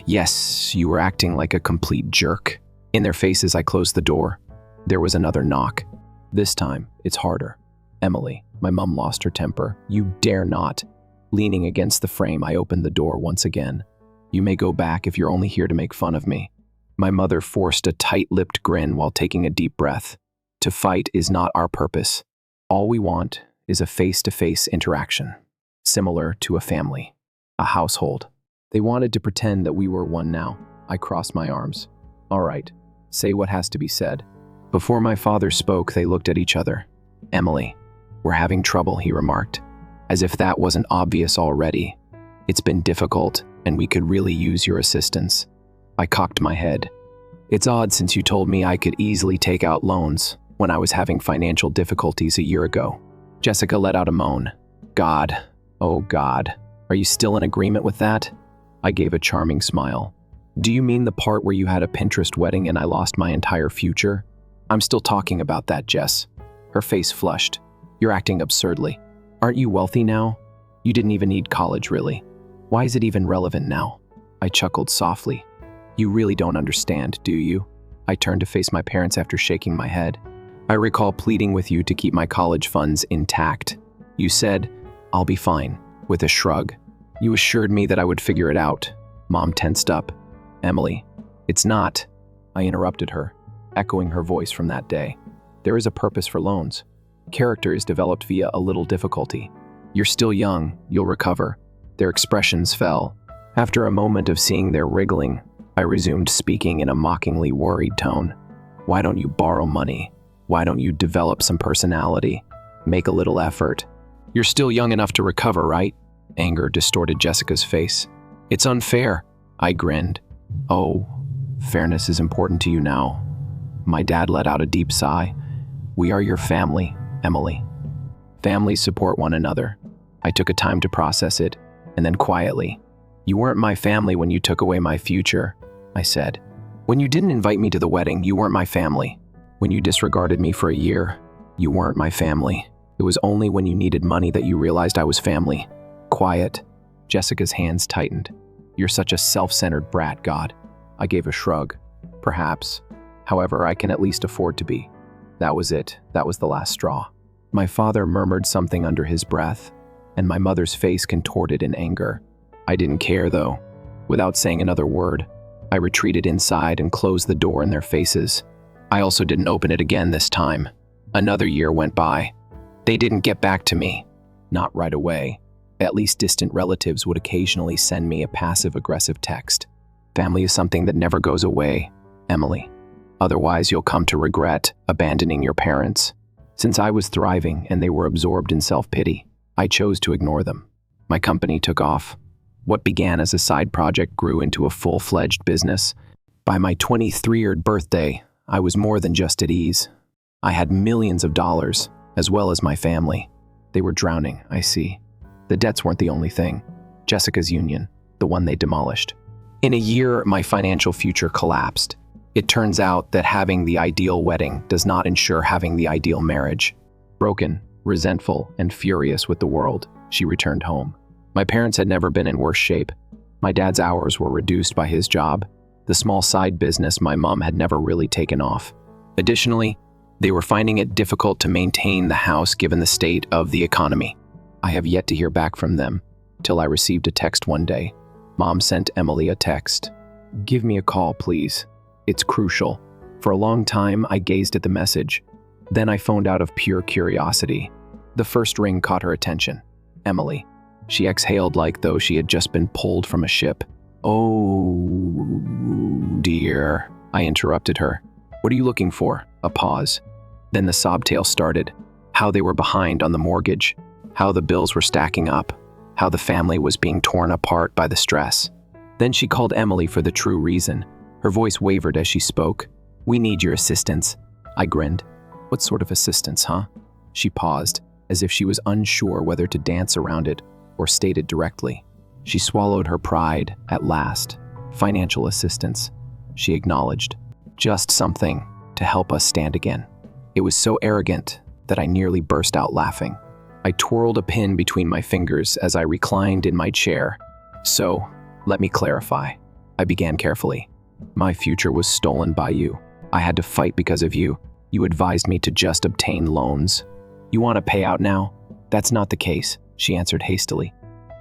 "Yes, you were acting like a complete jerk." In their faces, I closed the door. There was another knock. This time, it's harder. "Emily," my mom lost her temper. "You dare not." Leaning against the frame, I opened the door once again. "You may go back if you're only here to make fun of me." My mother forced a tight-lipped grin while taking a deep breath. To fight is not our purpose. All we want is a face-to-face interaction, similar to a family, a household. They wanted to pretend that we were one now. I crossed my arms. "All right, say what has to be said." Before my father spoke, they looked at each other. "Emily, we're having trouble," he remarked, as if that wasn't obvious already. "It's been difficult, and we could really use your assistance." I cocked my head. "It's odd since you told me I could easily take out loans when I was having financial difficulties a year ago." Jessica let out a moan. "God, oh God, are you still in agreement with that?" I gave a charming smile. "Do you mean the part where you had a Pinterest wedding and I lost my entire future?" "I'm still talking about that, Jess." Her face flushed. "You're acting absurdly. Aren't you wealthy now? You didn't even need college, really. Why is it even relevant now?" I chuckled softly. "You really don't understand, do you?" I turned to face my parents after shaking my head. "I recall pleading with you to keep my college funds intact. You said, 'I'll be fine,' with a shrug. You assured me that I would figure it out." Mom tensed up. "Emily, it's not." I interrupted her, echoing her voice from that day. "There is a purpose for loans. Character is developed via a little difficulty. You're still young, you'll recover." Their expressions fell. After a moment of seeing their wriggling, I resumed speaking in a mockingly worried tone. "Why don't you borrow money? Why don't you develop some personality? Make a little effort. You're still young enough to recover, right?" Anger distorted Jessica's face. "It's unfair." I grinned. "Oh, fairness is important to you now." My dad let out a deep sigh. "We are your family, Emily. Families support one another." I took a time to process it, and then quietly, "You weren't my family when you took away my future," I said. "When you didn't invite me to the wedding, you weren't my family. When you disregarded me for a year, you weren't my family. It was only when you needed money that you realized I was family." Quiet. Jessica's hands tightened. "You're such a self-centered brat, God." I gave a shrug. "Perhaps. However, I can at least afford to be." That was it. That was the last straw. My father murmured something under his breath, and my mother's face contorted in anger. I didn't care, though. Without saying another word, I retreated inside and closed the door in their faces. I also didn't open it again this time. Another year went by. They didn't get back to me. Not right away. At least distant relatives would occasionally send me a passive-aggressive text. "Family is something that never goes away, Emily. Otherwise, you'll come to regret abandoning your parents." Since I was thriving and they were absorbed in self-pity, I chose to ignore them. My company took off. What began as a side project grew into a full-fledged business. By my 23rd birthday, I was more than just at ease. I had millions of dollars, as well as my family. They were drowning, I see. The debts weren't the only thing. Jessica's union, the one they demolished. In a year, my financial future collapsed. It turns out that having the ideal wedding does not ensure having the ideal marriage. Broken, resentful, and furious with the world, she returned home. My parents had never been in worse shape. My dad's hours were reduced by his job. The small side business my mom had never really taken off. Additionally, they were finding it difficult to maintain the house given the state of the economy. I have yet to hear back from them, till I received a text one day. Mom sent Emily a text. "Give me a call, please. It's crucial. For a long time, I gazed at the message. Then I phoned out of pure curiosity. The first ring caught her attention. Emily. She exhaled like though she had just been pulled from a ship. "Oh, dear," I interrupted her. "What are you looking for?" A pause. Then the sob tale started. How they were behind on the mortgage. How the bills were stacking up. How the family was being torn apart by the stress. Then she called Emily for the true reason. Her voice wavered as she spoke. "We need your assistance." I grinned. "What sort of assistance, huh?" She paused, as if she was unsure whether to dance around it or state it directly. She swallowed her pride at last. "Financial assistance," she acknowledged. "Just something to help us stand again." It was so arrogant that I nearly burst out laughing. I twirled a pin between my fingers as I reclined in my chair. "So, let me clarify," I began carefully. "My future was stolen by you. I had to fight because of you. You advised me to just obtain loans. You want a payout now?" "That's not the case," she answered hastily.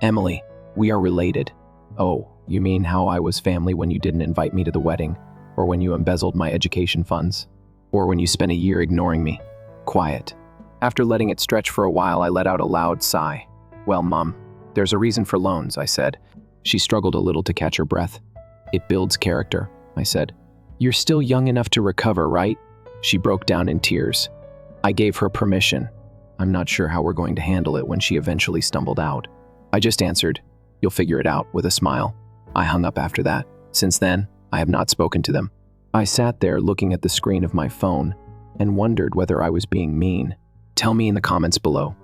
"Emily, we are related." "Oh, you mean how I was family when you didn't invite me to the wedding, or when you embezzled my education funds, or when you spent a year ignoring me?" Quiet. After letting it stretch for a while, I let out a loud sigh. "Well, Mom, there's a reason for loans," I said. She struggled a little to catch her breath. "It builds character," I said. "You're still young enough to recover, right?" She broke down in tears. I gave her permission. I'm not sure how we're going to handle it when she eventually stumbled out. I just answered, "You'll figure it out," with a smile. I hung up after that. Since then, I have not spoken to them. I sat there looking at the screen of my phone and wondered whether I was being mean. Tell me in the comments below.